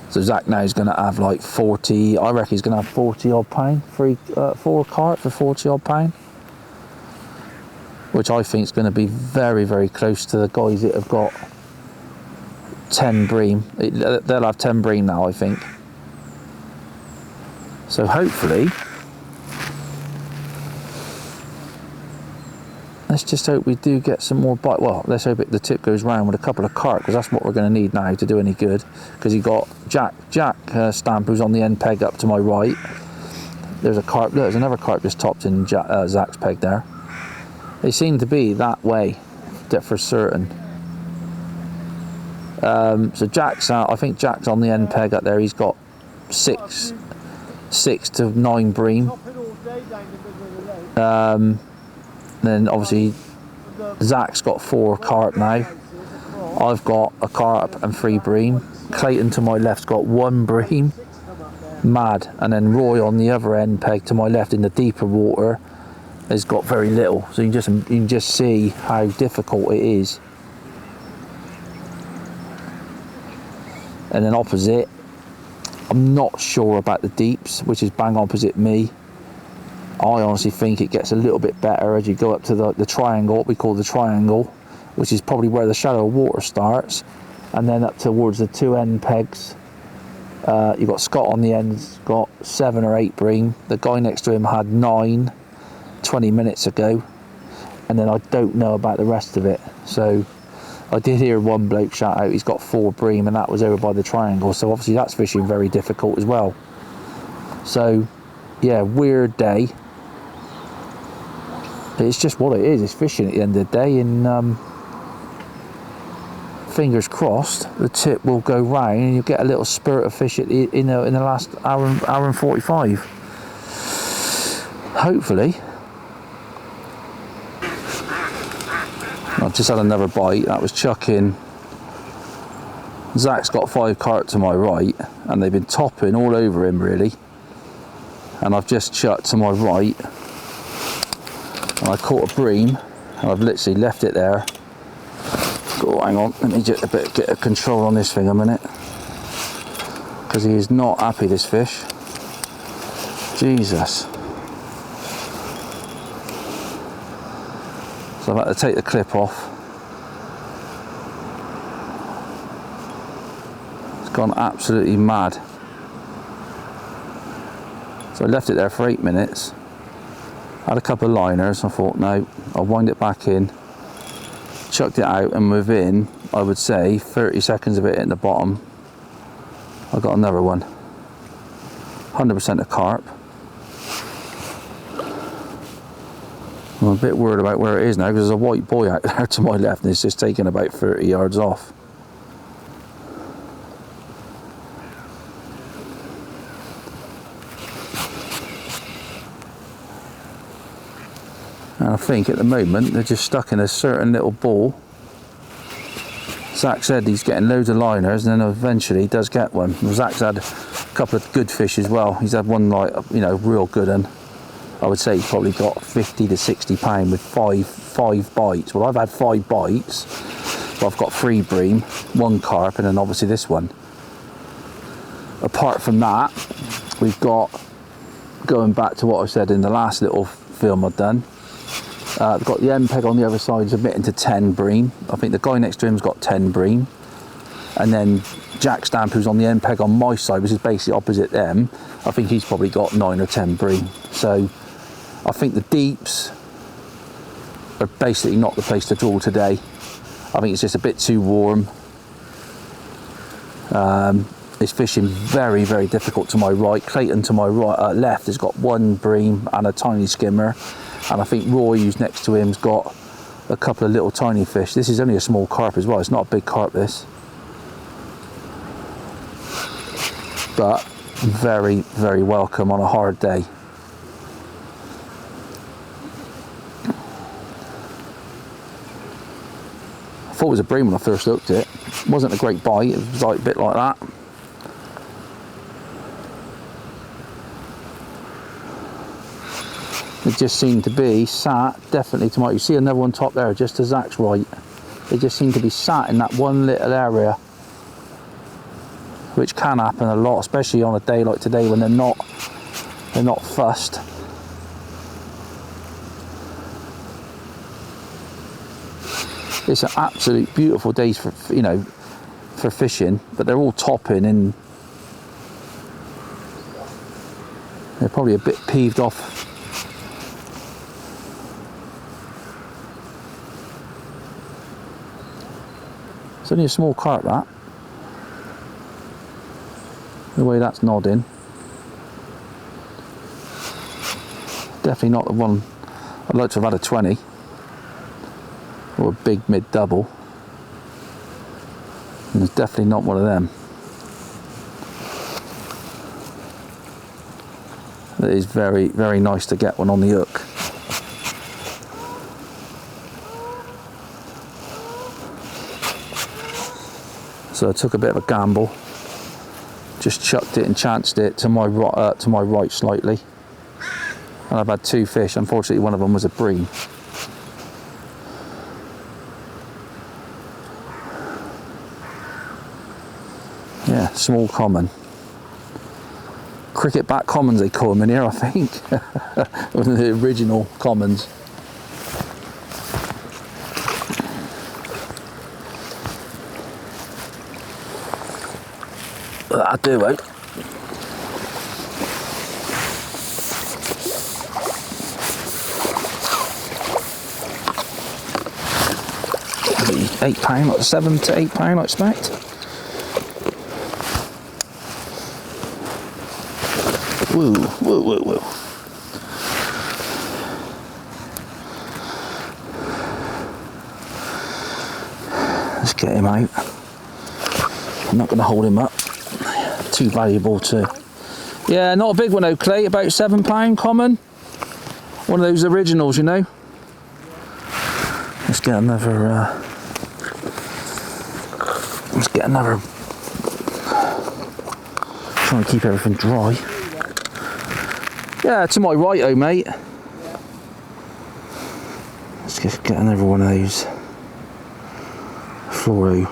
So Zach now is going to have like 40, I reckon he's going to have 40 odd pound, 4 carp for 40 odd pound. Which I think is going to be very, very close to the guys that have got 10 bream. They'll have 10 bream now, I think. So hopefully, let's just hope we do get some more bite. Well, let's hope the tip goes round with a couple of carp, because that's what we're going to need now to do any good. Because you got Jack Stamp, who's on the end peg up to my right. There's a carp. Look, there's another carp just topped in Zach's peg there. They seem to be that way, for certain. So Jack's out. I think Jack's on the end peg up there. He's got 6 to 9 bream. Then obviously Zach's got 4 carp now. I've got a carp and 3 bream. Clayton to my left's got 1 bream. Mad. And then Roy on the other end peg to my left in the deeper water has got very little. So you can just see how difficult it is. And then opposite, I'm not sure about the deeps, which is bang opposite me. I honestly think it gets a little bit better as you go up to the triangle, what we call the triangle, which is probably where the shallow water starts, and then up towards the 2 end pegs. You've got Scott on the end, got 7 or 8 bream. The guy next to him had 9 20 minutes ago, and then I don't know about the rest of it. So I did hear one bloke shout out he's got 4 bream, and that was over by the triangle, so obviously that's fishing very difficult as well. So yeah, weird day. It's just what it is. It's fishing at the end of the day, and fingers crossed the tip will go round and you'll get a little spurt of fish at the, in the last hour and 45. Hopefully. I've just had another bite. That was chucking. Zach's got 5 carp to my right, and they've been topping all over him really. And I've just chucked to my right, and I caught a bream, and I've literally left it there. Oh, hang on, let me get a control on this thing a minute, because he is not happy, this fish. Jesus. So I've had to take the clip off. It's gone absolutely mad. So I left it there for 8 minutes. Had a couple of liners. I thought, no, I'll wind it back in. Chucked it out, and within, I would say, 30 seconds of it hitting the bottom, I got another one. 100% a carp. I'm a bit worried about where it is now, because there's a white buoy out there to my left, and it's just taken about 30 yards off. And I think at the moment they're just stuck in a certain little ball. Zach said he's getting loads of liners, and then eventually he does get one. Zach's had a couple of good fish as well. He's had one, like, you know, real good one. I would say he's probably got 50 to 60 pound with five bites. Well, I've had 5 bites, but I've got 3 bream, 1 carp, and then obviously this one. Apart from that, we've got going back to what I said in the last little film I've done, I've got the end peg on the other side submitting to 10 bream. I think the guy next to him's got 10 bream. And then Jack Stamp, who's on the end peg on my side, which is basically opposite them, I think he's probably got 9 or 10 bream. So I think the deeps are basically not the place to draw today. I think it's just a bit too warm. It's fishing very, very difficult to my right. Clayton to my right, left has got 1 bream and a tiny skimmer. And I think Roy, who's next to him, has got a couple of little tiny fish. This is only a small carp as well. It's not a big carp, this. But very, very welcome on a hard day. I thought it was a bream when I first looked at it. It wasn't a great bite, it was like a bit like that. It just seemed to be sat definitely to my, you see another one top there just to Zach's right. They just seem to be sat in that one little area, which can happen a lot, especially on a day like today when they're not fussed. It's an absolute beautiful day for, you know, for fishing, but they're all topping and they're probably a bit peeved off. It's only a small carp, that. The way that's nodding. Definitely not the one I'd like to have had a 20. Or a big mid-double. And it's definitely not one of them. It is very, very nice to get one on the hook. So I took a bit of a gamble. Just chucked it and chanced it to my right slightly. And I've had 2 fish. Unfortunately, one of them was a bream. Yeah, small common. Cricket back commons they call them in here, I think. One of the original commons. That'll do, eh? £8, like £7 to £8, I expect. Woo, woo, woo, woo. Let's get him out. I'm not going to hold him up. Too valuable to... Yeah, not a big one though, Clay. About £7 common. One of those originals, you know. Let's get another... Let's get another... Try and keep everything dry. Yeah, to my right, oh mate. Let's just get another one of those fluoro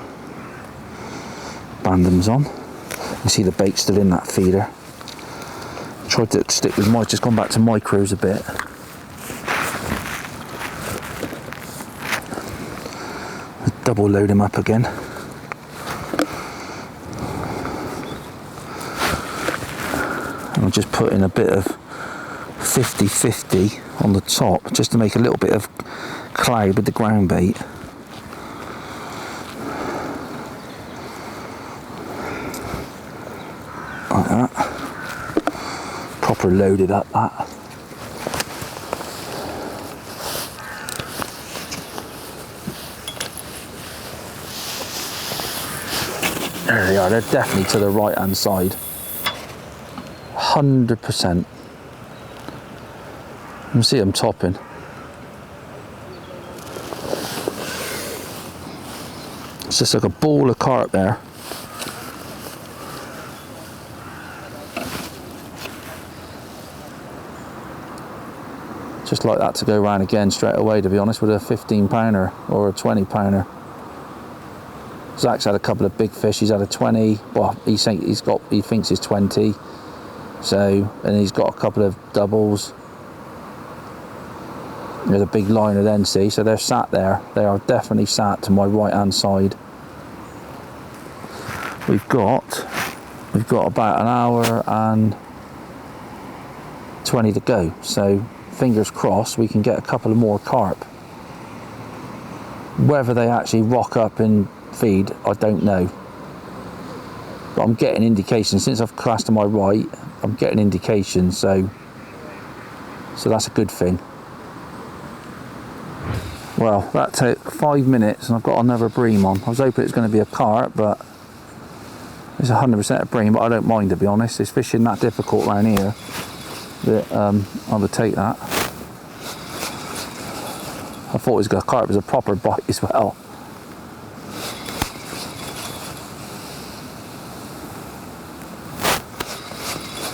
bandems on. You see the bait still in that feeder. Tried to stick with just gone back to micros a bit. Double load him up again. And I'll just put in a bit of 50-50 on the top just to make a little bit of cloud with the ground bait. Like that. Proper loaded up that. There they are, they're definitely to the right hand side. 100%. You can see them topping. It's just like a ball of carp there. Just like that to go round again straight away, to be honest, with a 15-pounder or a 20-pounder. Zach's had a couple of big fish. He's had a 20. Well, he thinks he's 20. So, and he's got a couple of doubles. There's a big liner then, see, so they're sat there. They are definitely sat to my right hand side. We've got about an hour and 20 to go, so fingers crossed we can get a couple of more carp. Whether they actually rock up and feed, I don't know, but I'm getting indications. Since I've cast to my right, I'm getting indications, so that's a good thing. Well, that took 5 minutes and I've got another bream on. I was hoping it's going to be a carp, but it's 100% a bream, but I don't mind, to be honest. It's fishing that difficult around here that I would take that. I thought it was a carp, it was a proper bite as well.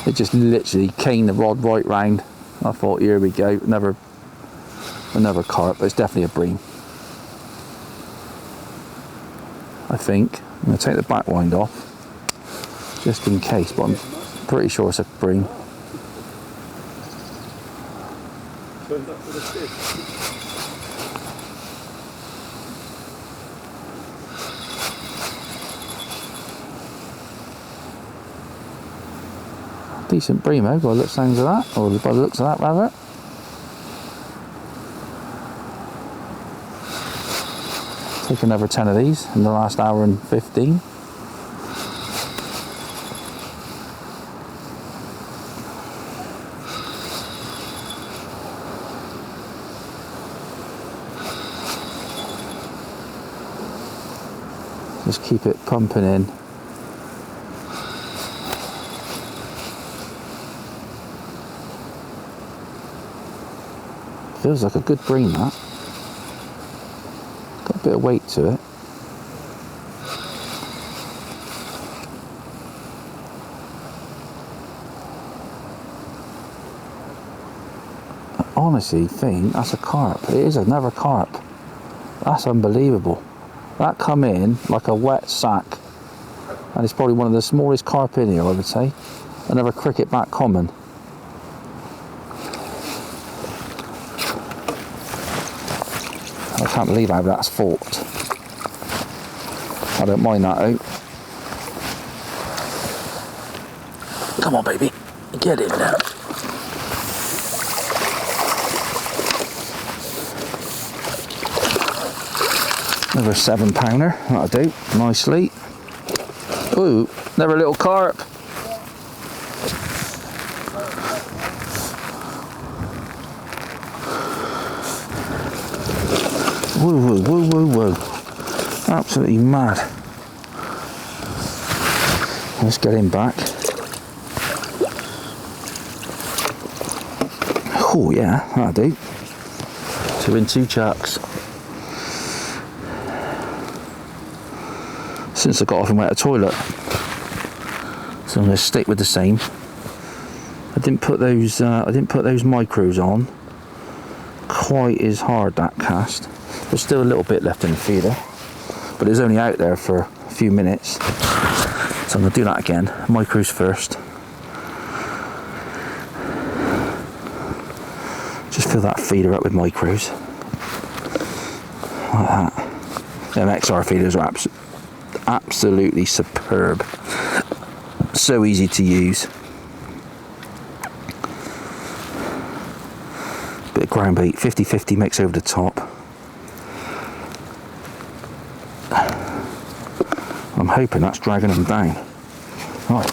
It just literally caned the rod right round. I thought, here we go, another carp, but it's definitely a bream. I think. I'm going to take the back wind off, just in case, but I'm pretty sure it's a bream. Decent breamo, by the looks of that, or by the looks of that rather. Take another 10 of these in the last hour and 15. Just keep it pumping in. Feels like a good bream, that. Got a bit of weight to it. I honestly think that's a carp. It is another carp. That's unbelievable. That come in like a wet sack, and it's probably one of the smallest carp in here, I would say. Another cricket-back common. I can't believe how that's forked. I don't mind that out. Come on, baby, get in there. Another 7-pounder, that'll do, nicely. Ooh, another little carp. Whoa, whoa, whoa, whoa, whoa. Absolutely mad. Let's get him back. Oh yeah, that'll do. 2 in 2 chucks. Since I got off and went to the toilet. So I'm going to stick with the same. I didn't put those micros on quite as hard, that cast. There's still a little bit left in the feeder, but it's only out there for a few minutes. So I'm going to do that again. Micros first. Just fill that feeder up with micros. Like that. Them XR feeders are absolutely superb. So easy to use. Bit of ground bait, 50-50 mix over the top. I'm hoping that's dragging them down. Right.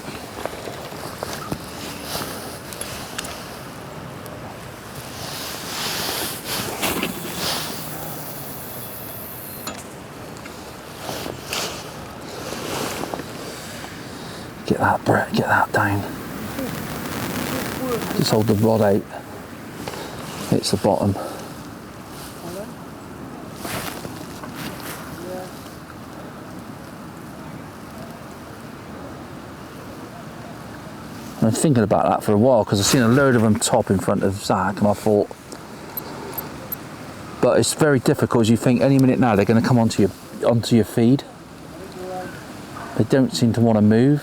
Get that, Brett, get that down. Just hold the rod out. Hits the bottom. I've been thinking about that for a while because I've seen a load of them top in front of Zach, and I thought, but it's very difficult, as you think any minute now they're going to come onto your feed. They don't seem to want to move.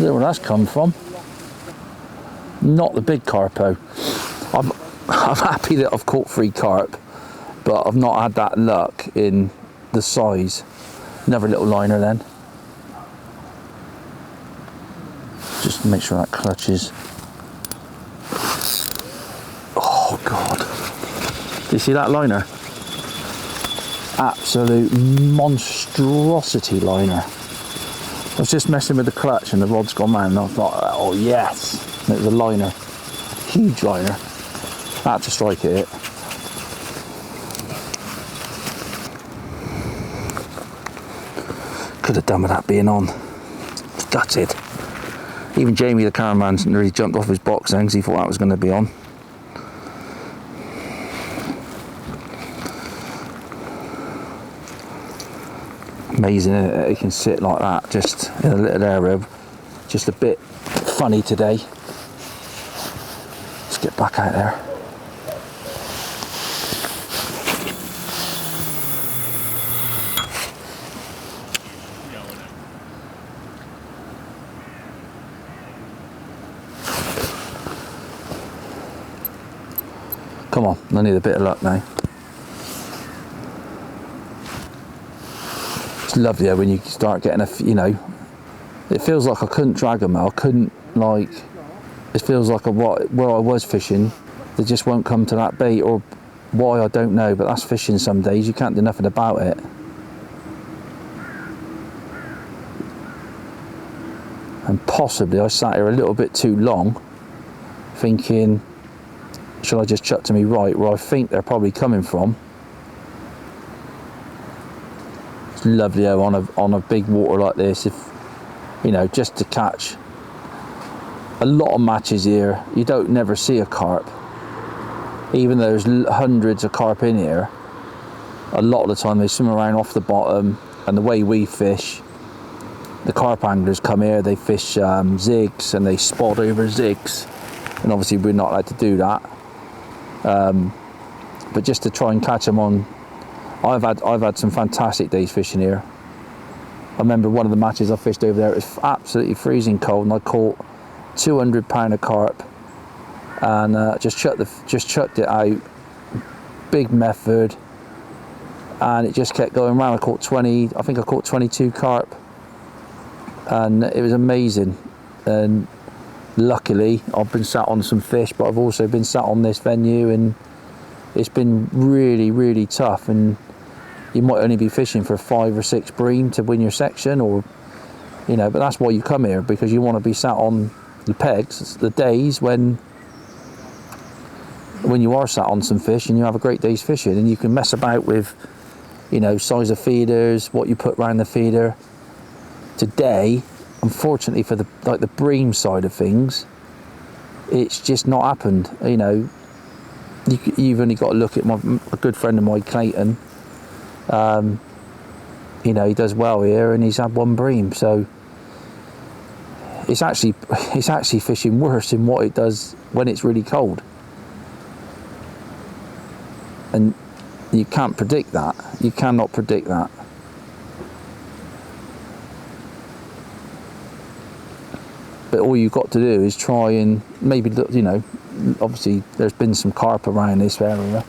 know where that's come from. Not the big carpo. I'm happy that I've caught 3 carp, but I've not had that luck in the size. Another little liner then. Just make sure that clutches. Oh God. Do you see that liner? Absolute monstrosity liner. I was just messing with the clutch and the rod's gone round and I thought, oh yes. And it was a liner. Huge liner. I had to strike it. Could have done with that being on. Gutted. Even Jamie the cameraman nearly jumped off his box then because he thought that was going to be on. Amazing, isn't it? It can sit like that just in a little area. Just a bit funny today. Let's get back out there. Come on, I need a bit of luck now. It's lovely though when you start getting you know, it feels like I couldn't drag them out. I couldn't, like, it feels like where I was fishing, they just won't come to that bait, or why I don't know, but that's fishing some days, you can't do nothing about it. And possibly I sat here a little bit too long, thinking, should I just chuck to me right, where I think they're probably coming from. It's lovely though on a big water like this, if you know, just to catch. A lot of matches here, you don't never see a carp. Even though there's hundreds of carp in here, a lot of the time they swim around off the bottom, and the way we fish, the carp anglers come here, they fish zigs and they spot over zigs, and obviously we're not allowed to do that. But just to try and catch them on, I've had some fantastic days fishing here. I remember one of the matches I fished over there, it was absolutely freezing cold, and I caught 200 pound of carp, and just chucked it out, big method, and it just kept going round. I caught 20, I think I caught 22 carp, and it was amazing. And luckily I've been sat on some fish, but I've also been sat on this venue, and it's been really, really tough. And you might only be fishing for 5 or 6 bream to win your section, or you know, but that's why you come here, because you want to be sat on the pegs. It's the days when you are sat on some fish and you have a great day's fishing, and you can mess about with, you know, size of feeders, what you put around the feeder. Today, unfortunately for the bream side of things, it's just not happened. You know, you've only got to look at a good friend of mine, Clayton. You know, he does well here, and he's had 1 bream. So it's actually fishing worse than what it does when it's really cold. And you can't predict that. You cannot predict that. But all you've got to do is try and maybe, you know, obviously there's been some carp around this area.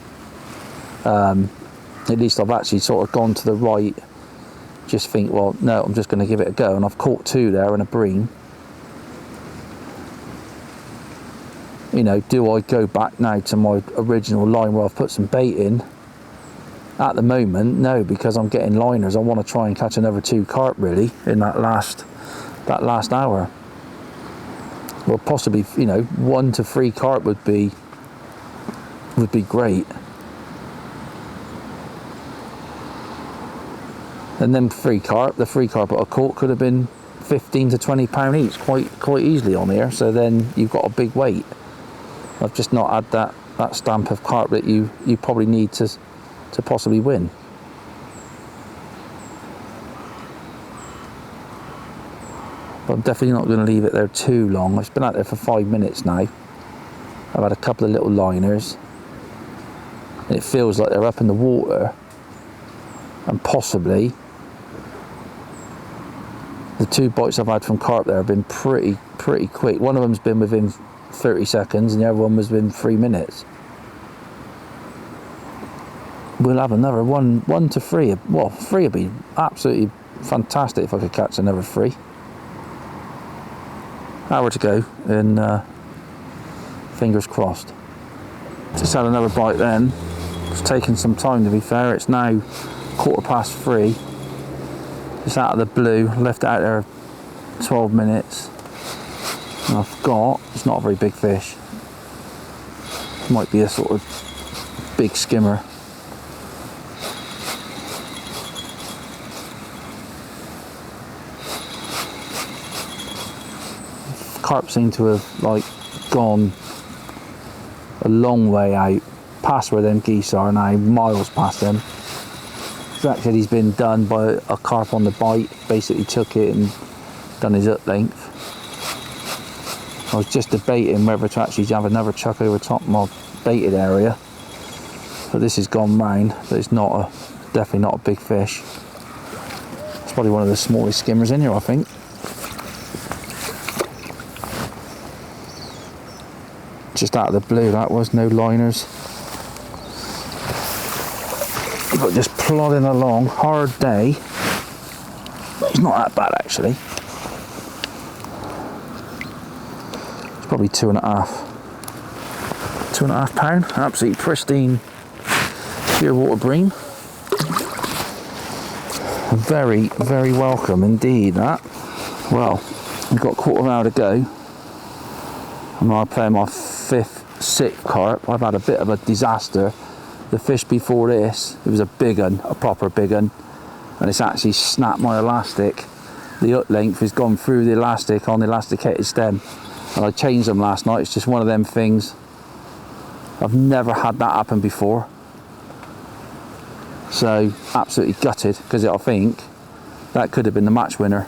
At least I've actually sort of gone to the right, just think, well, no, I'm just going to give it a go. And I've caught 2 there and a bream. You know, do I go back now to my original line where I've put some bait in? At the moment, no, because I'm getting liners. I want to try and catch another 2 carp really in that last hour. Or possibly, you know, 1 to 3 carp would be great. And then the 3 carp that I caught could have been 15 to 20 pound each, quite easily on here. So then you've got a big weight. I've just not had that stamp of carp that you probably need to possibly win. But I'm definitely not going to leave it there too long. It's been out there for 5 minutes now. I've had a couple of little liners, and it feels like they're up in the water, and possibly The 2 bites I've had from carp there have been pretty quick. One of them's been within 30 seconds and the other one was within 3 minutes. We'll have another 1 to 3. Well, 3 would be absolutely fantastic if I could catch another 3. Hour to go, and fingers crossed. Just had another bite then. It's taken some time, to be fair. It's now 3:15. Just out of the blue, left it out there 12 minutes. And I've got, it's not a very big fish. Might be a sort of big skimmer. Carp seem to have like gone a long way out, past where them geese are now, miles past them. So actually he's been done by a carp on the bite, basically took it and done his hook length. I was just debating whether to actually have another chuck over top of my baited area, but this has gone round, but it's not definitely not a big fish. It's probably one of the smallest skimmers in here, I think. Just out of the blue, that was, no liners. But just plodding along, hard day. But it's not that bad actually. It's probably 2.5 pound. Absolutely pristine Shearwater bream. Very, very welcome indeed that. Well, we've got a quarter of an hour to go. I'm now playing my 5th, 6th carp. I've had a bit of a disaster. The fish before this, it was a big one, a proper big one, and it's actually snapped my elastic. The hook length has gone through the elastic on the elasticated stem, and I changed them last night. It's just one of them things. I've never had that happen before. So absolutely gutted, because I think that could have been the match winner.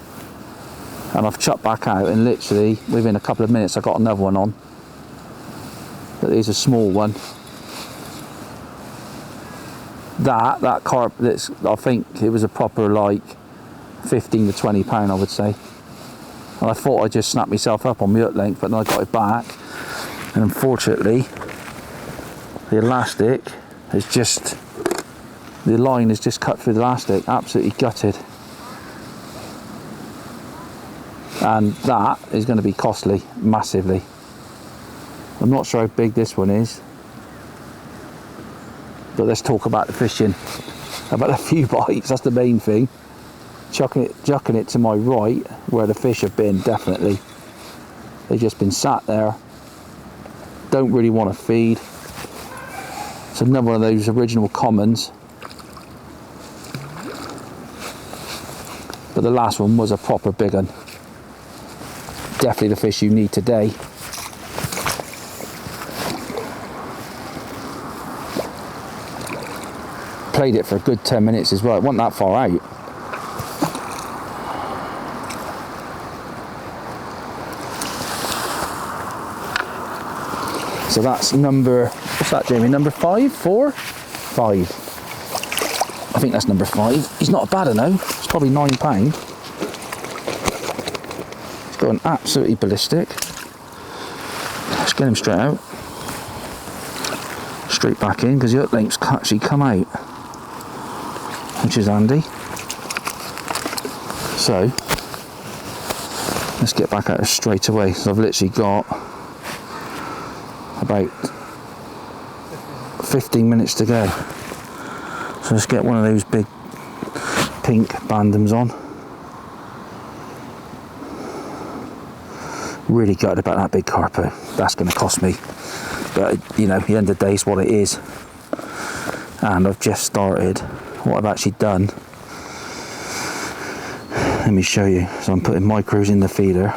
And I've chucked back out, and literally within a couple of minutes I got another one on. But it's a small one. That carp, that's, I think it was a proper like 15 to 20 pound, I would say. And I thought I just snapped myself up on my hook length, but then I got it back, and unfortunately the elastic is just, the line is just cut through the elastic. Absolutely gutted. And that is going to be costly, massively. I'm not sure how big this one is, but let's talk about the fishing. About a few bites, that's the main thing. Chucking it to my right, where the fish have been, definitely. They've just been sat there. Don't really want to feed. It's another one of those original commons. But the last one was a proper big one. Definitely the fish you need today. Played it for a good 10 minutes as well. It wasn't that far out. So that's number, what's that, Jamie? Number 5, 4? 5. I think that's number 5. He's not a bad one, it's probably £9. He's going absolutely ballistic. Let's get him straight out. Straight back in, because the hook lengths actually come out, which is handy. So let's get back at it straight away. So I've literally got about 15 minutes to go. So let's get one of those big pink bandems on. Really gutted about that big carpo. That's going to cost me. But you know, at the end of the day, it's what it is. And I've just started. What I've actually done, let me show you. So I'm putting micros in the feeder.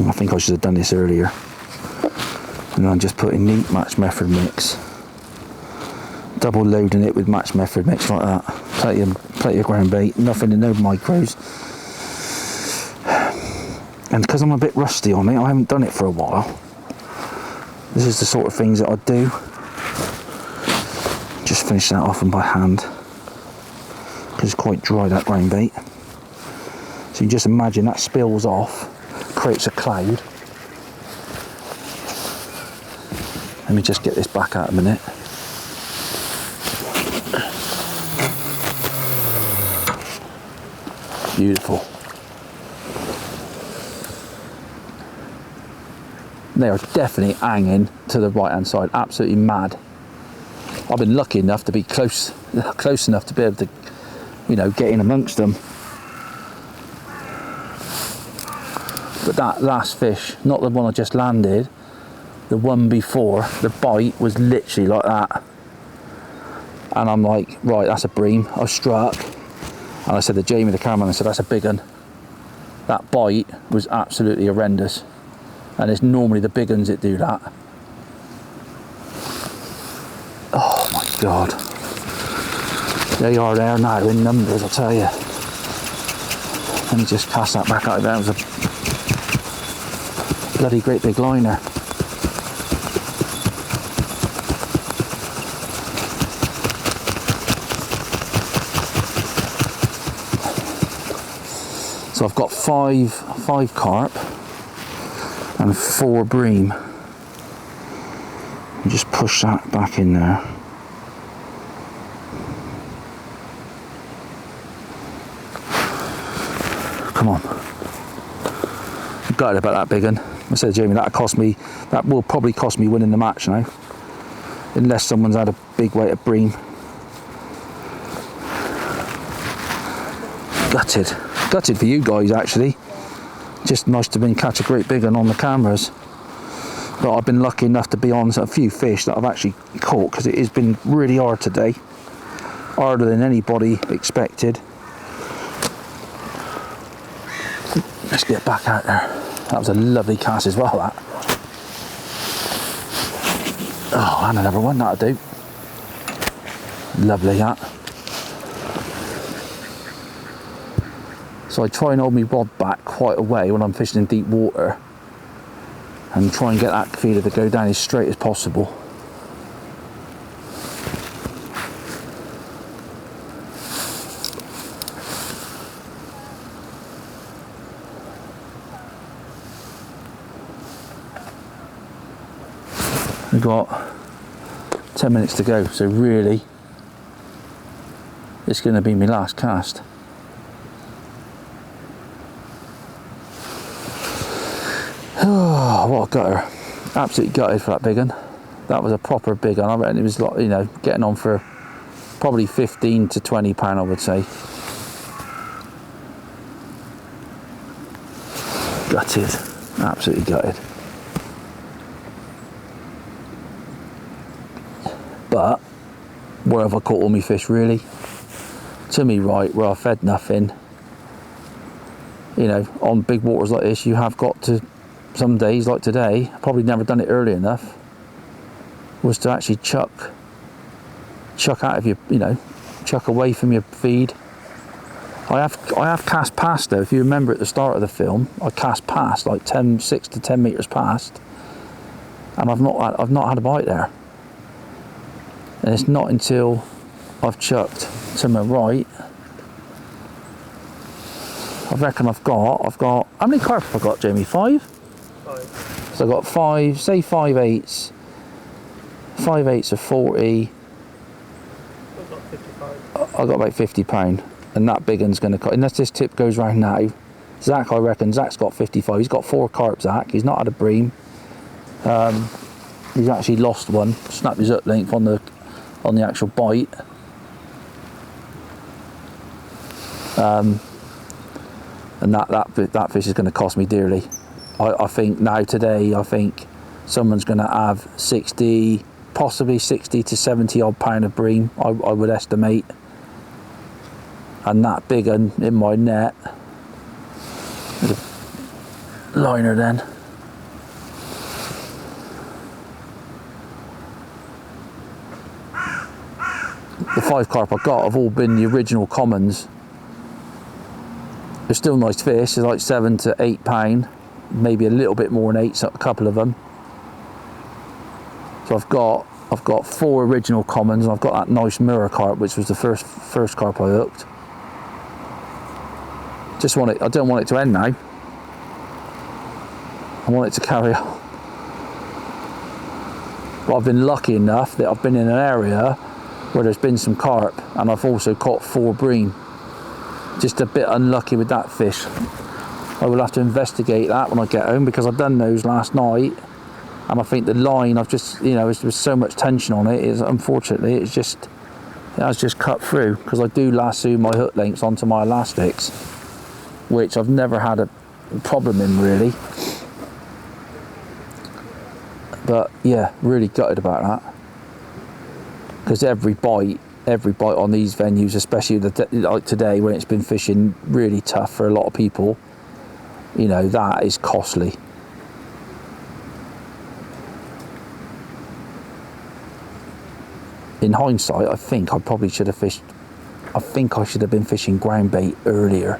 I think I should have done this earlier. And I'm just putting neat match method mix, double loading it with match method mix like that. Plenty of ground bait, nothing in no micros. And because I'm a bit rusty on it, I haven't done it for a while. This is the sort of things that I do. Just finish that off by hand, because it's quite dry, that ground bait. So you just imagine that spills off, creates a cloud. Let me just get this back out a minute. Beautiful. They are definitely hanging to the right hand side, absolutely mad. I've been lucky enough to be close enough to be able to, you know, get in amongst them. But that last fish, not the one I just landed, the one before, the bite was literally like that. And I'm like, right, that's a bream. I struck, and I said to Jamie, the cameraman, I said, that's a big one. That bite was absolutely horrendous. And it's normally the big ones that do that. Oh my God. They are there now in numbers, I'll tell you. Let me just cast that back out. That was a bloody great big liner. So I've got five carp and 4 bream. And just push that back in there. Come on. I'm gutted about that big one. I said to Jamie, that will probably cost me winning the match now. Unless someone's had a big weight of bream. Gutted. Gutted for you guys actually. Just nice to catch a great big one on the cameras. But I've been lucky enough to be on a few fish that I've actually caught, because it has been really hard today. Harder than anybody expected. Let's get back out there. That was a lovely cast as well, that. Oh, and another one, that'll do. Lovely, that. So I try and hold my rod back quite a way when I'm fishing in deep water, and try and get that feeder to go down as straight as possible. We've got 10 minutes to go, so really it's going to be my last cast. Oh, what a gutter. Absolutely gutted for that big one. That was a proper big one. I reckon it was, like, you know, getting on for probably 15 to 20 pound, I would say. Gutted. Absolutely gutted. But where have I caught all my fish, really? To me right, where I fed nothing. You know, on big waters like this, you have got to, some days like today, I've probably never done it early enough, was to actually chuck out of your, you know, chuck away from your feed. I have cast past though. If you remember at the start of the film, I cast past like 6 to 10 meters past, and I've not had a bite there. And it's not until I've chucked to my right. I reckon I've got, how many carp have I got, Jamie? 5? 5. So I've got 5, say 5 eighths. 5 eighths of 40. I've got 55. I've got about 50 pound. And that big one's going to, unless this tip goes round now. Zach, I reckon, Zach's got 55. He's got 4 carp, Zach. He's not had a bream. He's actually lost one. Snapped his up length on the actual bite. And that fish is going to cost me dearly. I think now today, I think someone's going to have 60, possibly 60 to 70 odd pound of bream, I would estimate. And that big one in my net, the liner then. The 5 carp I've got have all been the original commons. They're still nice fish. They're like 7 to 8 pound, maybe a little bit more than 8, a couple of them. So I've got 4 original commons, and I've got that nice mirror carp, which was the first carp I hooked. Just want it, I don't want it to end now. I want it to carry on. But I've been lucky enough that I've been in an area where there's been some carp, and I've also caught 4 bream. Just a bit unlucky with that fish. I will have to investigate that when I get home, because I've done those last night, and I think the line, I've just, you know, there's so much tension on it, is unfortunately it has just cut through, because I do lasso my hook lengths onto my elastics, which I've never had a problem in really. But yeah, really gutted about that, because every bite on these venues, especially like today when it's been fishing really tough for a lot of people, you know, that is costly. In hindsight, I think I probably should have fished, I think I should have been fishing ground bait earlier.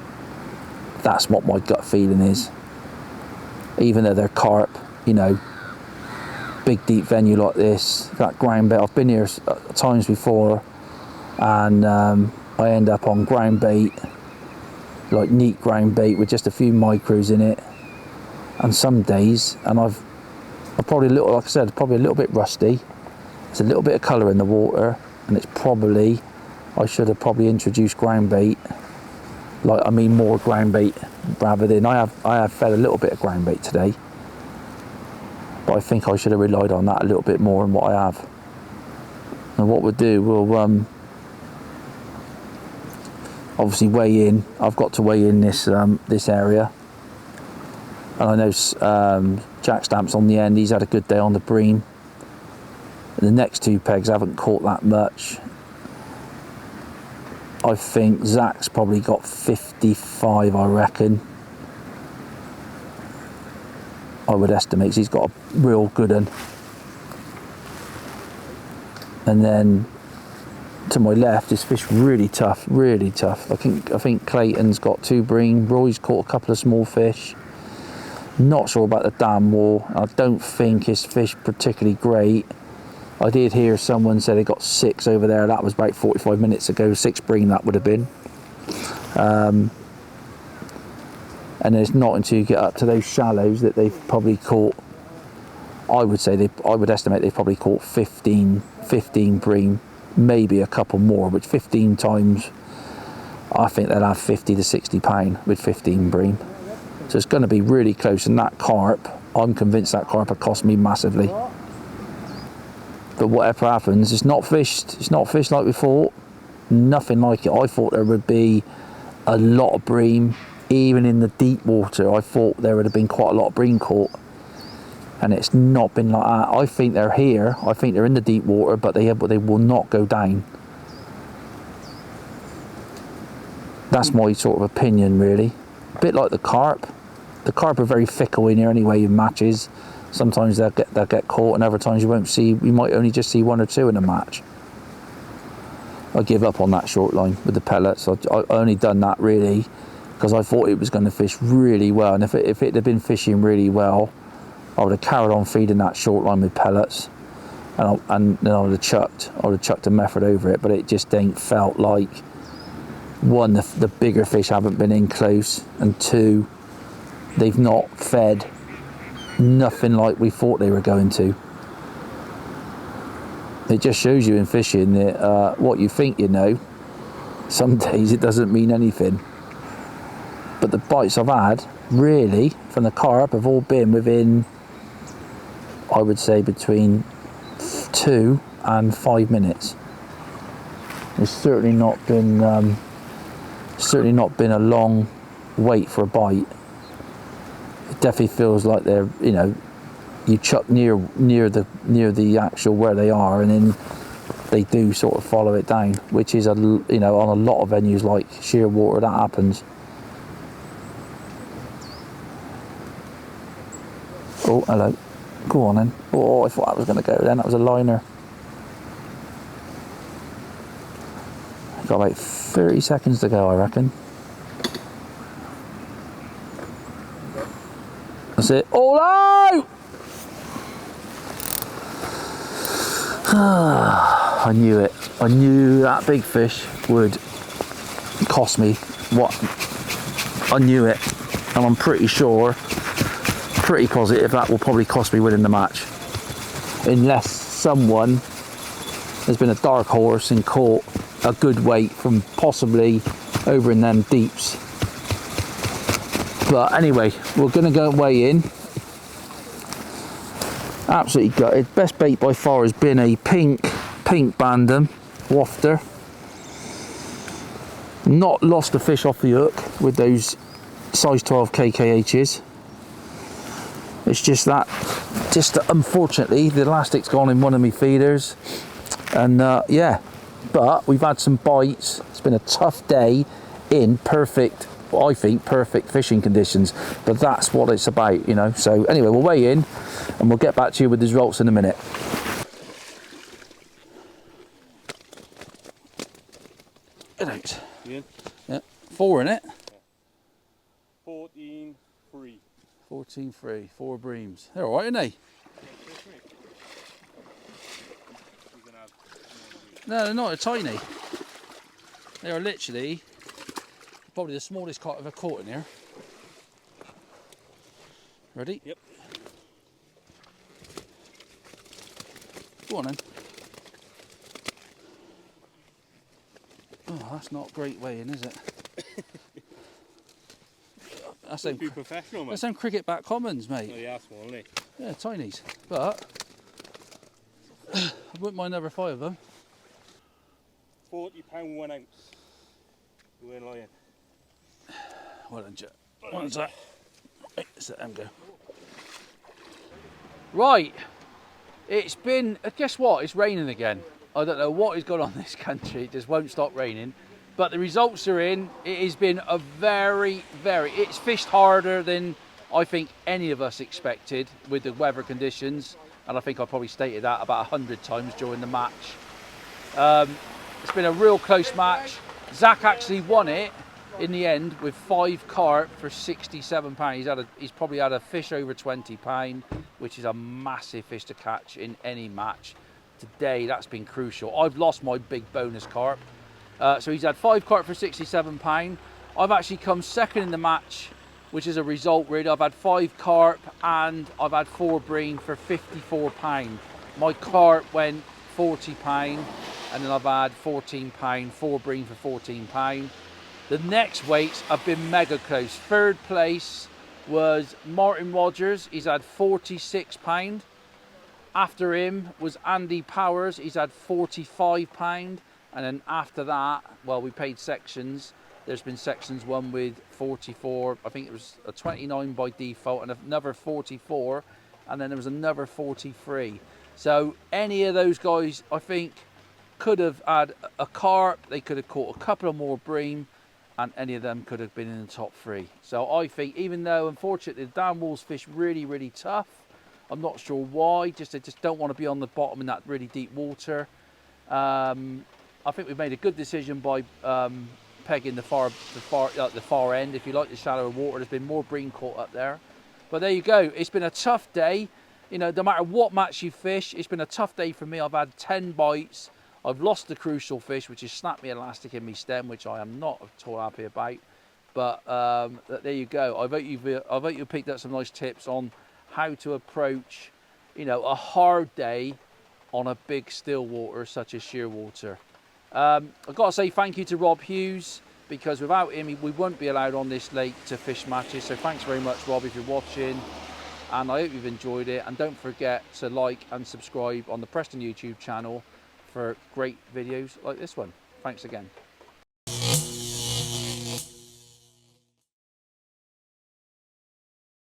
That's what my gut feeling is. Even though they're carp, you know, big deep venue like this, that ground bait, I've been here times before, and I end up on ground bait, like neat ground bait with just a few micros in it. And some days, and I'm probably a little, like I said, probably a little bit rusty. There's a little bit of colour in the water, and it's probably, I should have probably introduced ground bait, like, I mean more ground bait rather than, I have fed a little bit of ground bait today, but I think I should have relied on that a little bit more than what I have. And what we'll do, we'll obviously weigh in. I've got to weigh in this area, and I know Jack Stamp's on the end. He's had a good day on the bream. And the next 2 pegs haven't caught that much. I think Zach's probably got 55, I reckon. I would estimate he's got a real good one. And then to my left, this fish really tough, really tough. I think Clayton's got 2 bream. Roy's caught a couple of small fish. Not sure about the dam wall. I don't think his fish particularly great. I did hear someone say they got 6 over there. That was about 45 minutes ago. 6 bream that would have been. And it's not until you get up to those shallows that they've probably caught, I would estimate they've probably caught 15 bream, maybe a couple more, which 15 times, I think they'll have 50 to 60 pound with 15 bream. So it's going to be really close, and that carp, I'm convinced that carp will cost me massively. But whatever happens, it's not fished like we thought. Nothing like it. I thought there would be a lot of bream. Even in the deep water, I thought there would have been quite a lot of bream caught. And it's not been like that. I think they're here. I think they're in the deep water, but they will not go down. That's my sort of opinion, really. A bit like the carp. The carp are very fickle in here anyway in matches. Sometimes they'll get caught, and other times you won't see. You might only just see 1 or 2 in a match. I give up on that short line with the pellets. I only done that really because I thought it was going to fish really well, and if it had been fishing really well, I would have carried on feeding that short line with pellets, and then I would have chucked a method over it. But it just ain't felt like, one, the bigger fish haven't been in close, and 2, they've not fed nothing like we thought they were going to. It just shows you in fishing that what you think you know, some days it doesn't mean anything. But the bites I've had, really, from the carp have all been within, I would say, between 2 and 5 minutes. It's certainly not been a long wait for a bite. It definitely feels like they're, you know, you chuck near the actual where they are, and then they do sort of follow it down, which is on a lot of venues like Shearwater that happens. Oh, hello. Go on then. Oh, I thought that was going to go then. That was a liner. Got about 30 seconds to go, I reckon. That's it. All out! I knew it. I knew that big fish would cost me what I knew it, and I'm pretty sure, pretty positive that will probably cost me winning the match, unless someone has been a dark horse and caught a good weight from possibly over in them deeps. But anyway, we're gonna go and weigh in. Absolutely gutted. Best bait by far has been a pink bandam wafter. Not lost a fish off the hook with those size 12 KKHs. It's just that, unfortunately the elastic's gone in one of my feeders, and yeah, but we've had some bites. It's been a tough day in perfect, I think, perfect fishing conditions, but that's what it's about, you know. So anyway, we'll weigh in and we'll get back to you with the results in a minute. Right. Yeah, 4 in it. 14.3. 14.3, 4 breams. They're all right, aren't they? No, they're not. They're tiny. They are literally probably the smallest carp I've ever caught in here. Ready? Yep. Go on then. Oh, that's not great weighing, is it? That's them, professional, man. that's them cricket bat commons, mate. Oh, yeah, small, isn't it? Yeah, tinies. But I wouldn't mind another 5 of them. £40 1 ounce. You ain't lying. Well done, Jet. One sec. Right, let's let them go. Right, it's been, guess what? It's raining again. I don't know what is going on in this country. It just won't stop raining. But the results are in. It has been a it's fished harder than I think any of us expected with the weather conditions. And I think I probably stated that about 100 times during the match. It's been a real close match. Zach actually won it in the end with 5 carp for £67. He's probably had a fish over £20, which is a massive fish to catch in any match. Today, that's been crucial. I've lost my big bonus carp. So he's had 5 carp for £67. I've actually come second in the match, which is a result really. I've had 5 carp and I've had 4 bream for £54. My carp went £40, and then I've had £14, 4 bream for £14. The next weights have been mega close. Third place was Martin Rogers. He's had £46. After him was Andy Powers. He's had £45. And then after that, well, we paid sections. There's been sections won with 44. I think it was a 29 by default and another 44. And then there was another 43. So any of those guys, I think, could have had a carp. They could have caught a couple of more bream. And any of them could have been in the top 3. So I think, even though unfortunately the down walls fish really tough, I'm not sure why. They just don't want to be on the bottom in that really deep water. I think we've made a good decision by pegging the far end. If you like the shallower water, there's been more bream caught up there. But there you go. It's been a tough day. You know, no matter what match you fish, it's been a tough day for me. I've had 10 bites. I've lost the crucial fish, which has snapped me elastic in my stem, which I am not at all happy about. But there you go. I vote you picked up some nice tips on how to approach, you know, a hard day on a big still water such as Shearwater. I've got to say thank you to Rob Hughes, because without him we wouldn't be allowed on this lake to fish matches. So thanks very much, Rob, if you're watching, and I hope you've enjoyed it. And don't forget to like and subscribe on the Preston YouTube channel for great videos like this one. Thanks again.